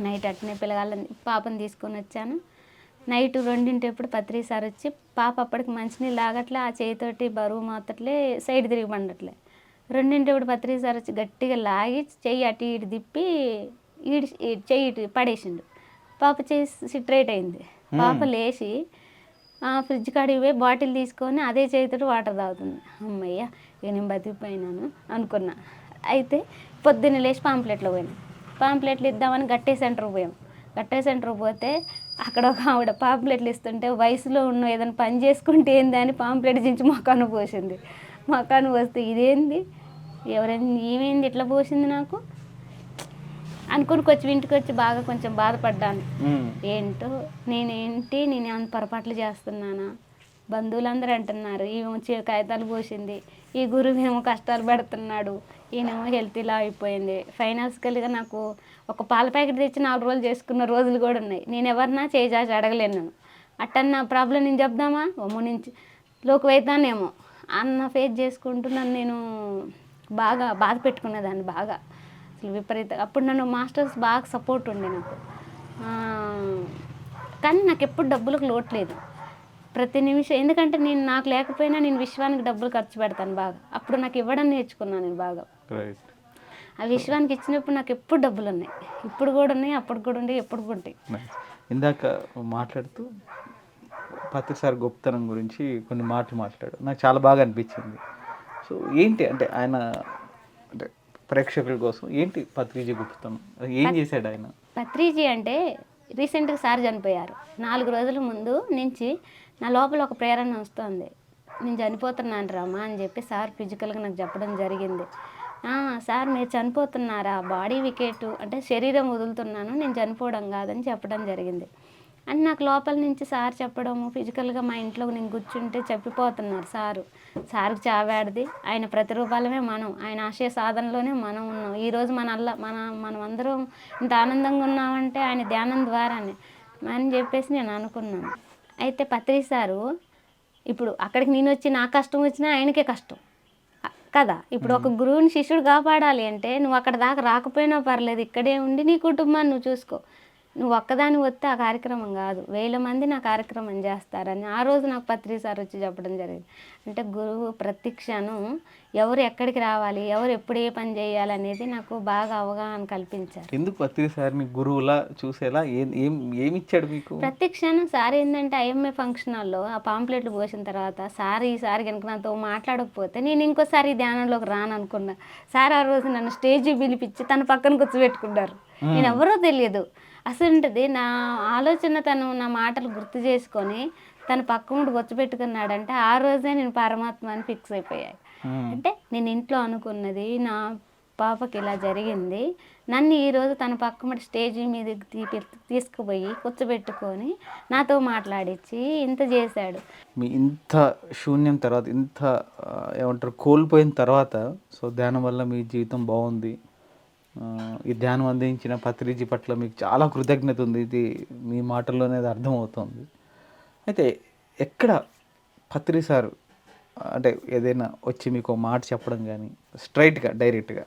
నైట్ అట్నే పిల్లగాళ్ళని పాపని తీసుకొని వచ్చాను. నైట్ 2 పత్రి సార్ వచ్చి పాప అప్పటికి మంచినీళ్ళు తాగట్లే, ఆ చేయితోటి బరువు మాతట్లే, సైడ్ తిరిగి పండట్లే. 2 పత్రి సార్ వచ్చి గట్టిగా లాగి చెయ్యి అటు ఇటు తిప్పి చెయ్యి ఇటు పడేసిండు. పాప చేయి స్ట్రైట్ అయింది. పాప లేచి ఫ్రిడ్జ్ కాడికి పోయి బాటిల్ తీసుకొని అదే చేతితో వాటర్ తాగుతుంది. అమ్మయ్య ఇక నేను బతికిపోయినాను అనుకున్నా. అయితే పొద్దున్న లేచి పాంప్లెట్లు ఇద్దామని గట్టే సెంటర్కి పోతే అక్కడ ఒక ఆవిడ పాంప్లెట్లు ఇస్తుంటే వయసులో ఉన్న ఏదైనా పని చేసుకుంటే ఏంది అని పాంప్లెట్ దించి మొఖాన్ని పోసింది. మొఖాన్ని పోస్తే ఇదేంది ఏమైంది ఇట్లా పోసింది నాకు అనుకుని ఇంటికి వచ్చి బాగా కొంచెం బాధపడ్డాను. ఏంటో నేను ఏమైనా పొరపాట్లు చేస్తున్నానా? బంధువులందరూ అంటున్నారు ఈమె కాగితాలు పోసింది, ఈ గురువు ఏమో కష్టాలు పెడుతున్నాడు, ఈయనేమో హెల్త్ ఇలా అయిపోయింది. ఫైనాన్షియల్గా నాకు ఒక పాల ప్యాకెట్ తెచ్చి 4 రోజులు చేసుకున్న రోజులు కూడా ఉన్నాయి. నేను ఎవరన్నా చేసి అడగలేను. నేను అట్టన్న ప్రాబ్లం నేను చెప్దామా నుంచి లోకి అవుతానేమో అన్న ఫేస్ చేసుకుంటూ నన్ను నేను బాగా బాధ పెట్టుకునేదాన్ని బాగా అసలు విపరీతంగా. అప్పుడు నన్ను మాస్టర్స్ బాగా సపోర్ట్ ఉండే నాకు. కానీ నాకు ఎప్పుడు డబ్బులకు లోట్లేదు ప్రతి నిమిషం. ఎందుకంటే నాకు లేకపోయినా నేను విశ్వానికి డబ్బులు ఖర్చు పెడతాను బాగా. అప్పుడు నాకు ఇవ్వడం నేర్చుకున్నాను నేను బాగా. ఆ విశ్వానికి ఇచ్చినప్పుడు నాకు ఎప్పుడు డబ్బులు ఉన్నాయి, ఇప్పుడు కూడా ఉన్నాయి, అప్పుడు కూడా ఉండే, ఎప్పుడు ఉంటాయి. ఇందాక మాట్లాడుతూ పత్రి సార్ గొప్పతనం గురించి కొన్ని మాటలు మాట్లాడు, నాకు చాలా బాగా అనిపించింది. సో ఏంటి అంటే ఆయన అంటే ప్రేక్షకుల కోసం ఏంటి పత్రిజీ గొప్పతనం, ఏం చేశాడు ఆయన? పత్రిజీ అంటే రీసెంట్గా సార్ చనిపోయారు. 4 రోజుల ముందు నుంచి నా లోపల ఒక ప్రేరణ వస్తుంది. నేను చనిపోతున్నాను రమ్మా అని చెప్పి సార్ ఫిజికల్గా నాకు చెప్పడం జరిగింది. సార్ మీరు చనిపోతున్నారా, బాడీ వికెట్ అంటే శరీరం వదులుతున్నాను, నేను చనిపోవడం కాదని చెప్పడం జరిగింది. అని నాకు లోపల నుంచి సార్ చెప్పడము, ఫిజికల్గా మా ఇంట్లో నేను కూర్చుంటే చెప్పిపోతున్నారు సార్కి చావాడిది, ఆయన ప్రతిరూపాలమే మనం, ఆయన ఆశయ సాధనలోనే మనం ఉన్నాం. ఈరోజు మనం అందరం ఇంత ఆనందంగా ఉన్నామంటే ఆయన ధ్యానం ద్వారానే అని చెప్పేసి నేను అనుకున్నాను. అయితే పత్రి సారు ఇప్పుడు అక్కడికి నేను వచ్చి నా కష్టం వచ్చినా ఆయనకే కష్టం కదా. ఇప్పుడు ఒక గురువుని శిష్యుడు కాపాడాలి అంటే నువ్వు అక్కడ దాకా రాకపోయినా పర్లేదు, ఇక్కడే ఉండి నీ కుటుంబాన్ని నువ్వు చూసుకో. నువ్వు ఒక్కదాని వస్తే ఆ కార్యక్రమం కాదు, 1000 మంది నా కార్యక్రమం చేస్తారని ఆ రోజు నాకు పత్రి సార్ వచ్చి చెప్పడం జరిగింది. అంటే గురువు ప్రతి క్షణం ఎవరు ఎక్కడికి రావాలి, ఎవరు ఎప్పుడు ఏ పని చేయాలి అనేది నాకు బాగా అవగాహన కల్పించారు. ఎందుకు పత్రి సార్ని గురువులా చూసేలా ఏమిచ్చాడు మీకు? ప్రతి క్షణం సార్ ఏంటంటే ఐఎంఏ ఫంక్షన్ హాల్లో ఆ పాంప్లెట్లు పోసిన తర్వాత ఈసారి కనుక నాతో మాట్లాడకపోతే నేను ఇంకోసారి ఈ ధ్యానంలోకి రాను అనుకున్నా. సార్ ఆ రోజు నన్ను స్టేజీ పిలిపించి తన పక్కన కూర్చోబెట్టుకున్నారు. నేను ఎవరో తెలియదు అసలుంటది, నా ఆలోచన తను నా మాటలు గుర్తు చేసుకొని తన పక్కముందు కూర్చోబెట్టుకున్నాడంటే ఆ రోజే నేను పరమాత్మ అని ఫిక్స్ అయిపోయాయి. అంటే నేను ఇంట్లో అనుకున్నది నా పాపకి ఇలా జరిగింది, నన్ను ఈరోజు తన పక్కముందు స్టేజీ మీద తీసుకుపోయి కూర్చోబెట్టుకొని నాతో మాట్లాడించి ఇంత చేశాడు. మీ ఇంత శూన్యం తర్వాత, ఇంత ఏమంటారు కోల్పోయిన తర్వాత, సో ధ్యానం వల్ల మీ జీవితం బాగుంది, ఈ ధ్యానం అందించిన పత్రిజీ పట్ల మీకు చాలా కృతజ్ఞత ఉంది, ఇది మీ మాటల్లోనే అర్థమవుతుంది. అయితే ఎక్కడ పత్రి సార్ అంటే ఏదైనా వచ్చి మీకు మాట చెప్పడం కానీ స్ట్రైట్గా డైరెక్ట్గా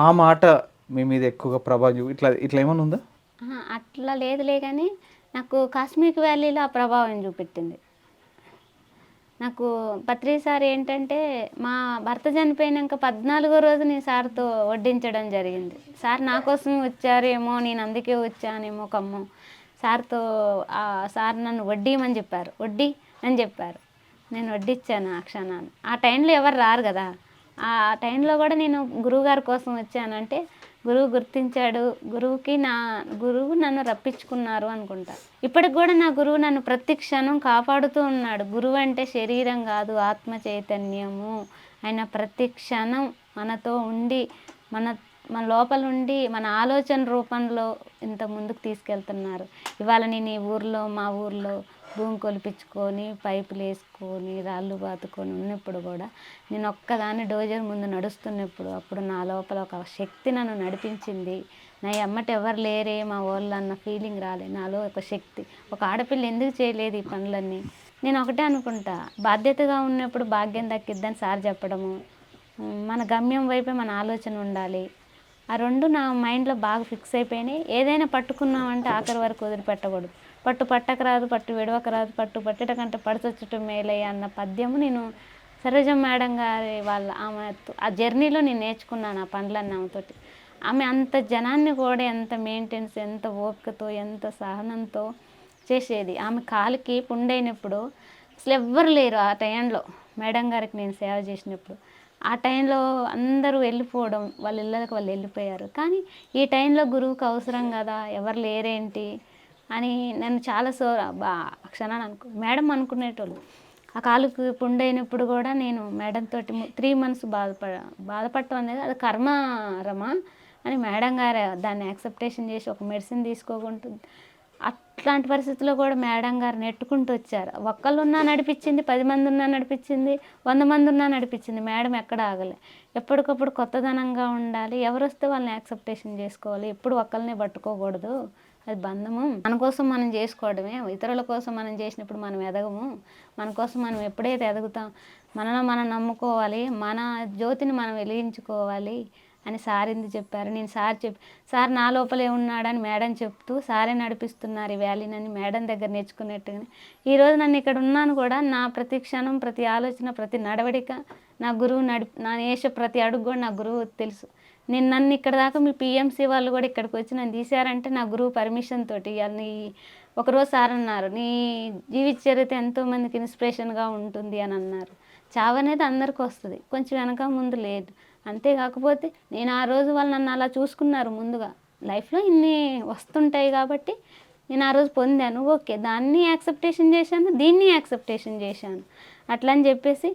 ఆ మాట మీ మీద ఎక్కువగా ప్రభావం ఇట్లా ఏమైనా ఉందా? అట్లా లేదులే, కానీ నాకు కాశ్మీర్ వ్యాలీలో ఆ ప్రభావం చూపెట్టింది. నాకు పత్రి సార్ ఏంటంటే మా భర్త చనిపోయినాక 14వ రోజు నేను సార్తో వడ్డించడం జరిగింది. సార్ నా కోసం వచ్చారేమో, నేను అందుకే వచ్చానేమో కమ్మో. సార్ నన్ను వడ్డీయమని చెప్పారు, వడ్డీ అని చెప్పారు. నేను వడ్డిచ్చాను ఆ క్షణాన్ని. ఆ టైంలో ఎవరు రారు కదా, ఆ టైంలో కూడా నేను గురువుగారి కోసం వచ్చానంటే గురువు గుర్తించాడు, గురువు నన్ను రప్పించుకున్నారు అనుకుంటా. ఇప్పటికి కూడా నా గురువు నన్ను ప్రతి క్షణం కాపాడుతూ ఉన్నాడు. గురువు అంటే శరీరం కాదు, ఆత్మ చైతన్యము. ఆయన ప్రతి క్షణం మనతో ఉండి మన లోపల ఉండి మన ఆలోచన రూపంలో ఇంత ముందుకు తీసుకెళ్తున్నారు. ఇవాళ నేను మా ఊర్లో భూమి కొలిపించుకొని పైపులు వేసుకొని రాళ్ళు బాతుకొని ఉన్నప్పుడు కూడా నేను ఒక్కదాన్ని డోజర్ ముందు నడుస్తున్నప్పుడు అప్పుడు నా లోపల ఒక శక్తి నన్ను నడిపించింది. నా ఎమ్మటి ఎవరు లేరే మా వాళ్ళు అన్న ఫీలింగ్ రాలే. నాలో ఒక శక్తి, ఒక ఆడపిల్ల ఎందుకు చేయలేదు ఈ పనులన్నీ. నేను ఒకటే అనుకుంటా, బాధ్యతగా ఉన్నప్పుడు భాగ్యం దక్కిద్దని సార్ చెప్పడము, మన గమ్యం వైపే మన ఆలోచన ఉండాలి. ఆ రెండు నా మైండ్లో బాగా ఫిక్స్ అయిపోయినాయి. ఏదైనా పట్టుకున్నామంటే ఆఖరి వరకు వదిలిపెట్టకూడదు. పట్టక రాదు, పట్టు విడవక రాదు, పట్టు పట్టట కంటే పడుచొచ్చటం మేలయ్య అన్న పద్యము నేను సరోజం మేడం గారి ఆమె ఆ జర్నీలో నేను నేర్చుకున్నాను. ఆ పనులన్నీ ఆమెతోటి. ఆమె అంత జనాన్ని కూడా ఎంత మెయింటెనెన్స్, ఎంత ఓపికతో, ఎంత సహనంతో చేసేది. ఆమె కాలుకి పుండైనప్పుడు అసలు ఎవ్వరు లేరు ఆ టైంలో. మేడం గారికి నేను సేవ చేసినప్పుడు ఆ టైంలో అందరూ వెళ్ళిపోవడం, వాళ్ళ ఇళ్ళకి వాళ్ళు వెళ్ళిపోయారు. కానీ ఈ టైంలో గురువుకి అవసరం కదా, ఎవరు లేరేంటి అని నన్ను చాలా క్షణాన్ని మేడం అనుకునేటోళ్ళు. ఆ కాలుకు పుండైనప్పుడు కూడా నేను మేడం తోటి 3 months బాధపడటం అనేది అది కర్మరమా అని మేడం గారు దాన్ని యాక్సెప్టేషన్ చేసి ఒక మెడిసిన్ తీసుకోకుంటుంది. అట్లాంటి పరిస్థితుల్లో కూడా మేడం గారు నెట్టుకుంటూ వచ్చారు. ఒక్కళ్ళు ఉన్నా నడిపించింది, 10 మంది ఉన్నా నడిపించింది, 100 మంది ఉన్నా నడిపించింది. మేడం ఎక్కడ ఆగలే. ఎప్పటికప్పుడు కొత్తదనంగా ఉండాలి, ఎవరు వస్తే వాళ్ళని యాక్సెప్టేషన్ చేసుకోవాలి, ఎప్పుడు ఒక్కరినే పట్టుకోకూడదు, అది బంధము. మన కోసం మనం చేసుకోవడమే, ఇతరుల కోసం మనం చేసినప్పుడు మనం ఎదగము. మన కోసం మనం ఎప్పుడైతే ఎదుగుతాం, మనలో మనం నమ్ముకోవాలి, మన జ్యోతిని మనం వెలిగించుకోవాలి అని సార్ ఎందుకు చెప్పారు. నేను సార్ నా లోపలే ఉన్నాడని మేడం చెప్తూ సారే నడిపిస్తున్నారు ఈ వ్యాలీనని మేడం దగ్గర నేర్చుకున్నట్టుగానే ఈరోజు నన్ను ఇక్కడ ఉన్నాను కూడా. నా ప్రతి క్షణం, ప్రతి ఆలోచన, ప్రతి నడవడిక నా గురువు నా వేసే ప్రతి అడుగు కూడా నా గురువు తెలుసు. నన్ను ఇక్కడ దాకా మీ పిఎంసి వాళ్ళు కూడా ఇక్కడికి వచ్చి నన్ను తీశారంటే నా గురువు పర్మిషన్ తోటి. ఒకరోజు సార్ అన్నారు, నీ జీవిత చరిత్ర ఎంతోమందికి ఇన్స్పిరేషన్గా ఉంటుంది అని అన్నారు. చావు అనేది అందరికీ వస్తుంది, కొంచెం వెనక ముందు లేదు. అంతే కాకపోతే నేను ఆ రోజు వాళ్ళు నన్ను అలా చూసుకున్నారు. ముందుగా లైఫ్లో ఇన్ని వస్తుంటాయి కాబట్టి నేను ఆ రోజు పొందాను, ఓకే, దాన్ని యాక్సెప్టేషన్ చేశాను, దీన్ని యాక్సెప్టేషన్ చేశాను. అట్లా అని చెప్పేసి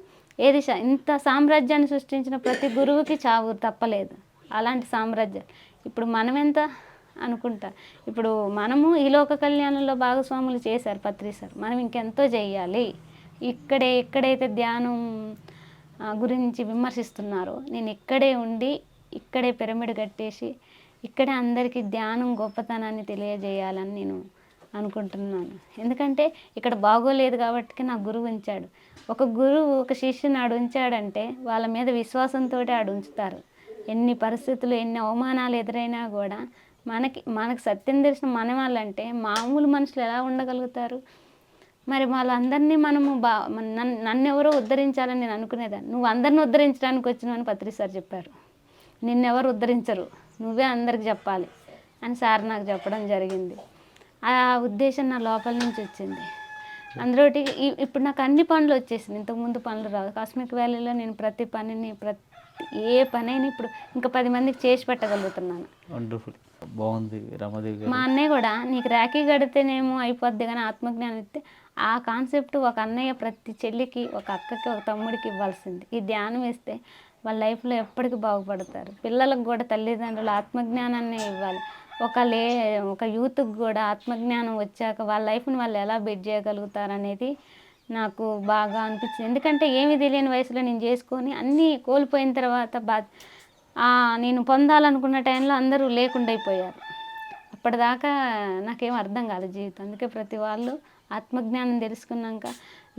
ఇంత సామ్రాజ్యాన్ని సృష్టించిన ప్రతి గురువుకి చావు తప్పలేదు. అలాంటి సామ్రాజ్యం ఇప్పుడు మనం ఎంత అనుకుంటా, ఇప్పుడు మనము ఈ లోక కళ్యాణంలో భాగస్వాములు చేశారు పత్రి సార్, మనం ఇంకెంతో చెయ్యాలి. ఎక్కడైతే ధ్యానం గురించి విమర్శిస్తున్నారో నేను ఇక్కడే ఉండి ఇక్కడే పిరమిడ్ కట్టేసి ఇక్కడే అందరికీ ధ్యానం గొప్పతనాన్ని తెలియజేయాలని నేను అనుకుంటున్నాను. ఎందుకంటే ఇక్కడ బాగోలేదు కాబట్టి నా గురువు ఉంచాడు. ఒక గురువు ఒక శిష్యుని ఆడు ఉంచాడంటే వాళ్ళ మీద విశ్వాసంతో ఆడు ఉంచుతారు. ఎన్ని పరిస్థితులు ఎన్ని అవమానాలు ఎదురైనా కూడా మనకి సత్యం తెలిసిన మన వాళ్ళంటే మామూలు మనుషులు ఎలా ఉండగలుగుతారు? మరి వాళ్ళందరినీ మనము నన్ను ఎవరో ఉద్ధరించాలని నేను అనుకునేదాన్ని. నువ్వు అందరిని ఉద్ధరించడానికి వచ్చినావు అని పత్రి సార్ చెప్పారు. నిన్నెవరు ఉద్ధరించరు, నువ్వే అందరికి చెప్పాలి అని సార్ నాకు చెప్పడం జరిగింది. ఆ ఉద్దేశం నా లోపల నుంచి వచ్చింది. అందులోటి ఇప్పుడు నాకు అన్ని పనులు వచ్చేసింది, ఇంతకుముందు పనులు రావు. కాస్మిక్ వ్యాలీలో నేను ప్రతి పనిని ఏ పనైనా ఇప్పుడు ఇంకా 10 మందికి చేసి పెట్టగలుగుతున్నాను. వండర్ఫుల్, బాగుంది రమాదేవి గారు. మా అన్నయ్య కూడా నీకు రాఖీ కడితేనేమో అయిపోద్ది కానీ ఆత్మజ్ఞానం ఇస్తే ఆ కాన్సెప్ట్ ఒక అన్నయ్య ప్రతి చెల్లికి, ఒక అక్కకి, ఒక తమ్ముడికి ఇవ్వాల్సింది. ఈ ధ్యానం ఇస్తే వాళ్ళ లైఫ్లో ఎప్పటికీ బాగుపడతారు. పిల్లలకు కూడా తల్లిదండ్రులు ఆత్మజ్ఞానాన్ని ఇవ్వాలి. ఒక యూత్కి కూడా ఆత్మజ్ఞానం వచ్చాక వాళ్ళ లైఫ్ని వాళ్ళు ఎలా బెడ్ చేయగలుగుతారు అనేది నాకు బాగా అనిపించింది. ఎందుకంటే ఏమీ తెలియని వయసులో నేను చేసుకొని అన్నీ కోల్పోయిన తర్వాత నేను పొందాలనుకున్న టైంలో అందరూ లేకుండా అయిపోయారు. అప్పటిదాకా నాకేం అర్థం కాలేదు జీవితం. అందుకే ప్రతి వాళ్ళు ఆత్మజ్ఞానం తెలుసుకున్నాక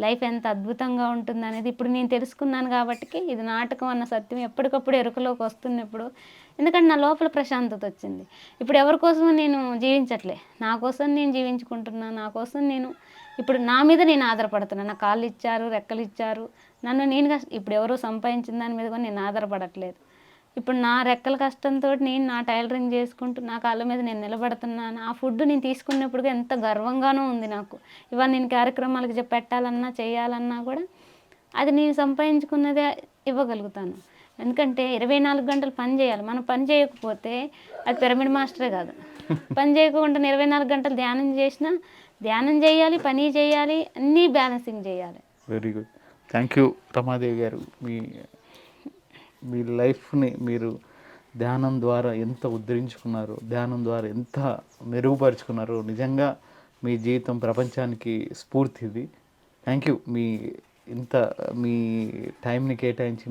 లైఫ్ ఎంత అద్భుతంగా ఉంటుంది అనేది ఇప్పుడు నేను తెలుసుకున్నాను. కాబట్టి ఇది నాటకం అన్న సత్యం ఎప్పటికప్పుడు ఎరుకలోకి వస్తున్నప్పుడు, ఎందుకంటే నా లోపల ప్రశాంతత వచ్చింది. ఇప్పుడు ఎవరి కోసం నేను జీవించట్లే, నా కోసం నేను జీవించుకుంటున్నాను. నా కోసం ఇప్పుడు నా మీద నేను ఆధారపడుతున్నాను. నా కాళ్ళు ఇచ్చారు, రెక్కలు ఇచ్చారు, నన్ను నేనుగా ఇప్పుడు ఎవరో సంపాదించిన దాని మీద కూడా నేను ఆధారపడట్లేదు. ఇప్పుడు నా రెక్కల కష్టంతో నేను నా టైలరింగ్ చేసుకుంటూ నా కాళ్ళ మీద నేను నిలబడుతున్నాను. ఆ ఫుడ్ నేను తీసుకున్నప్పుడు ఎంత గర్వంగానూ ఉంది నాకు. ఇవాళ నేను కార్యక్రమాలకు పెట్టాలన్నా చేయాలన్నా కూడా అది నేను సంపాదించుకున్నదే ఇవ్వగలుగుతాను. ఎందుకంటే 24 గంటలు పని చేయాలి. మనం పని చేయకపోతే అది పిరమిడ్ మాస్టరే కాదు. పని చేయకుండా 24 గంటలు ధ్యానం చేయాలి, పని చేయాలి, అన్నీ బ్యాలెన్సింగ్ చేయాలి. Very good, thank you Ramadevi గారు. మీ లైఫ్ని మీరు ధ్యానం ద్వారా ఎంత ఉద్ధరించుకున్నారు, ధ్యానం ద్వారా ఎంత మెరుగుపరుచుకున్నారు, నిజంగా మీ జీవితం ప్రపంచానికి స్ఫూర్తిది. Thank you. మీ టైంని కేటాయించి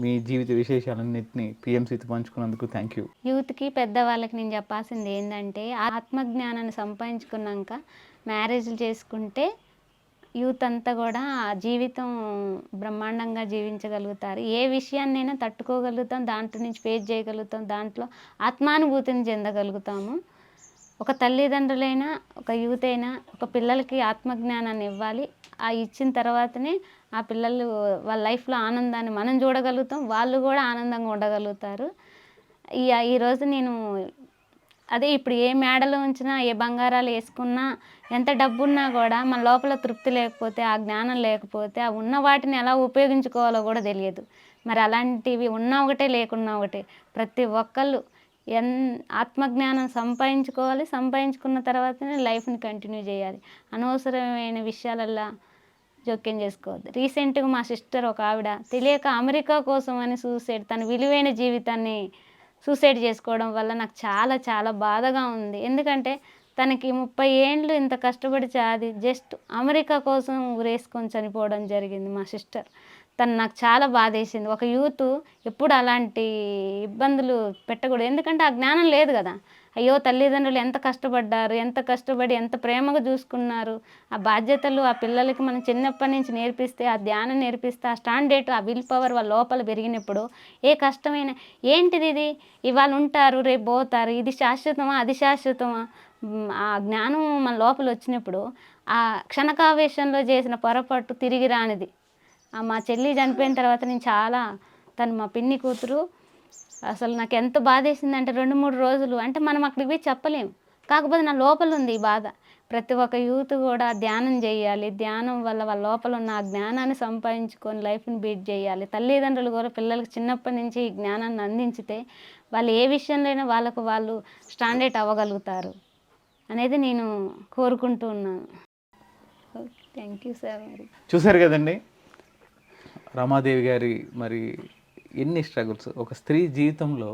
మీ జీవిత విశేషాలన్నింటినీ పిఎంసితో పంచుకున్నందుకు థ్యాంక్ యూ. యూత్కి, పెద్దవాళ్ళకి నేను చెప్పాల్సింది ఏంటంటే ఆత్మజ్ఞానాన్ని సంపాదించుకున్నాక మ్యారేజ్లు చేసుకుంటే యూత్ అంతా కూడా జీవితం బ్రహ్మాండంగా జీవించగలుగుతారు. ఏ విషయాన్నైనా తట్టుకోగలుగుతాం, దాంట్లో నుంచి ఫేస్ చేయగలుగుతాం, దాంట్లో ఆత్మానుభూతిని చెందగలుగుతాము. ఒక తల్లిదండ్రులైనా, ఒక యూత్ అయినా ఒక పిల్లలకి ఆత్మజ్ఞానాన్ని ఇవ్వాలి. ఇచ్చిన తర్వాతనే ఆ పిల్లలు వాళ్ళ లైఫ్లో ఆనందాన్ని మనం చూడగలుగుతాం, వాళ్ళు కూడా ఆనందంగా ఉండగలుగుతారు. ఈరోజు నేను ఇప్పుడు ఏ మేడలో ఉంచినా, ఏ బంగారాలు వేసుకున్నా, ఎంత డబ్బున్నా కూడా మన లోపల తృప్తి లేకపోతే, ఆ జ్ఞానం లేకపోతే, ఆ ఉన్న వాటిని ఎలా ఉపయోగించుకోవాలో కూడా తెలియదు. మరి అలాంటివి ఉన్నా ఒకటే, లేకున్నా ఒకటే. ప్రతి ఒక్కళ్ళు ఆత్మజ్ఞానం సంపాదించుకోవాలి. సంపాదించుకున్న తర్వాతనే లైఫ్ని కంటిన్యూ చేయాలి. అనవసరమైన విషయాలల్లో జోక్యం చేసుకోవద్దు. రీసెంట్గా మా సిస్టర్ ఒక ఆవిడ తెలియక అమెరికా కోసం అని తన విలువైన జీవితాన్ని సూసైడ్ చేసుకోవడం వల్ల నాకు చాలా చాలా బాధగా ఉంది. ఎందుకంటే తనకి 30 ఏండ్లు ఇంత కష్టపడి జస్ట్ అమెరికా కోసం ఊరేసుకొని చనిపోవడం జరిగింది మా సిస్టర్. నాకు చాలా బాధేసింది. ఒక యూత్ ఎప్పుడు అలాంటి ఇబ్బందులు పెట్టకూడదు. ఎందుకంటే ఆ జ్ఞానం లేదు కదా. అయ్యో తల్లిదండ్రులు ఎంత కష్టపడ్డారు, ఎంత కష్టపడి ఎంత ప్రేమగా చూసుకున్నారు. ఆ బాధ్యతలు ఆ పిల్లలకి మనం చిన్నప్పటి నుంచి నేర్పిస్తే, ఆ ధ్యానం నేర్పిస్తే, ఆ స్టాండర్డ్, ఆ విల్ పవర్ వాళ్ళ లోపల పెరిగినప్పుడు ఏ కష్టమైన ఏంటిది ఇది, ఇవాళ ఉంటారు రేపు పోతారు, ఇది శాశ్వతమా అది శాశ్వతమా, ఆ జ్ఞానం మన లోపల వచ్చినప్పుడు ఆ క్షణకావేశంలో చేసిన పొరపాటు తిరిగి రానిది. మా చెల్లి చనిపోయిన తర్వాత నేను తను మా పిన్ని కూతురు, అసలు నాకు ఎంత బాధ వేసిందంటే 2-3 రోజులు అంటే మనం అక్కడికి పోయి చెప్పలేము. కాకపోతే నా లోపల ఉంది ఈ బాధ. ప్రతి ఒక్క యూత్ కూడా ధ్యానం చేయాలి. ధ్యానం వల్ల వాళ్ళ లోపల ఉన్న ఆ జ్ఞానాన్ని సంపాదించుకొని లైఫ్‌ని బీట్ చేయాలి. తల్లిదండ్రులు కూడా పిల్లలకి చిన్నప్పటి నుంచి ఈ జ్ఞానాన్ని అందించితే వాళ్ళు ఏ విషయంలో అయినా వాళ్ళకు వాళ్ళు స్టాండర్డ్ అవ్వగలుగుతారు అనేది నేను కోరుకుంటూ ఉన్నాను. Thank you sir. మరి చూశారు కదండి రమాదేవి గారి మరి ఎన్ని స్ట్రగుల్స్ ఒక స్త్రీ జీవితంలో,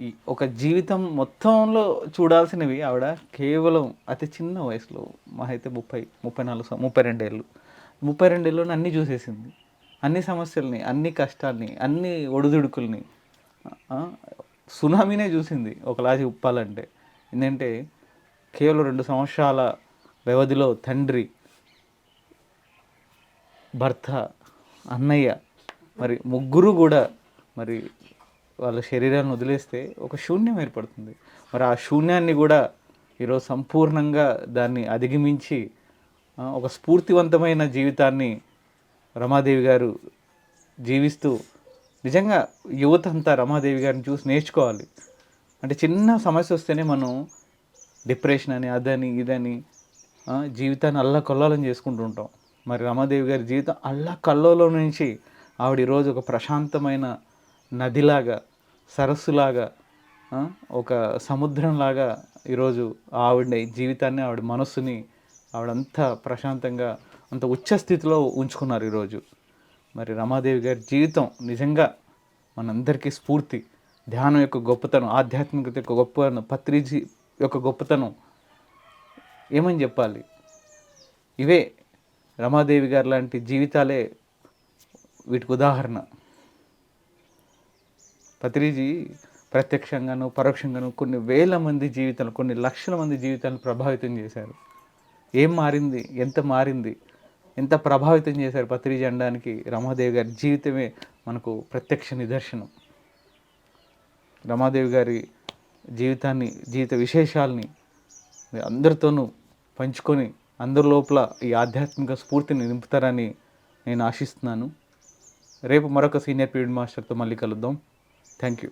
ఈ ఒక జీవితం మొత్తంలో చూడాల్సినవి ఆవిడ కేవలం అతి చిన్న వయసులో మా అయితే 32 ఏళ్ళు 32 ఏళ్ళలోనే అన్నీ చూసేసింది. అన్ని సమస్యల్ని, అన్ని కష్టాల్ని, అన్ని ఒడిదుడుకుల్ని, సునామీనే చూసింది ఒకలా చెప్పాలంటే. ఏంటంటే కేవలం 2 సంవత్సరాల వ్యవధిలో తండ్రి, భర్త, అన్నయ్య మరి ముగ్గురు కూడా మరి వాళ్ళ శరీరాన్ని వదిలేస్తే ఒక శూన్యం ఏర్పడుతుంది. మరి ఆ శూన్యాన్ని కూడా ఈరోజు సంపూర్ణంగా దాన్ని అధిగమించి ఒక స్ఫూర్తివంతమైన జీవితాన్ని రమాదేవి గారు జీవిస్తూ, నిజంగా యువత అంతా రమాదేవి గారిని చూసి నేర్చుకోవాలి. అంటే చిన్న సమస్య వస్తేనే మనం డిప్రెషన్ అని, అదని, ఇదని జీవితాన్ని అల్లకల్లోలం చేసుకుంటూ ఉంటాం. మరి రమాదేవి గారి జీవితం అల్లకల్లోలం నుంచి ఆవిడ ఈరోజు ఒక ప్రశాంతమైన నదిలాగా, సరస్సులాగా, ఒక సముద్రంలాగా ఈరోజు ఆవిడ జీవితాన్ని, ఆవిడ మనస్సుని ఆవిడంతా ప్రశాంతంగా అంత ఉచ్చ స్థితిలో ఉంచుకున్నారు ఈరోజు. మరి రమాదేవి గారి జీవితం నిజంగా మనందరికీ స్ఫూర్తి. ధ్యానం యొక్క గొప్పతనం, ఆధ్యాత్మికత యొక్క గొప్పతనం, పత్రిజీ యొక్క గొప్పతనం ఏమని చెప్పాలి? ఇవే రమాదేవి గారు లాంటి జీవితాలే వీటికి ఉదాహరణ. పత్రిజీ ప్రత్యక్షంగాను పరోక్షంగాను కొన్ని వేల మంది జీవితాలు, కొన్ని లక్షల మంది జీవితాలను ప్రభావితం చేశారు. ఏం మారింది, ఎంత మారింది, ఎంత ప్రభావితం చేశారు పత్రిజీ అనడానికి రమాదేవి గారి జీవితమే మనకు ప్రత్యక్ష నిదర్శనం. రమాదేవి గారి జీవితాన్ని, జీవిత విశేషాలని అందరితోనూ పంచుకొని అందరి లోపల ఈ ఆధ్యాత్మిక స్ఫూర్తిని నింపుతారని నేను ఆశిస్తున్నాను. రేపు మరొక సీనియర్ పీరియడ్ మాస్టర్తో మళ్ళీ కలుద్దాం. Thank you.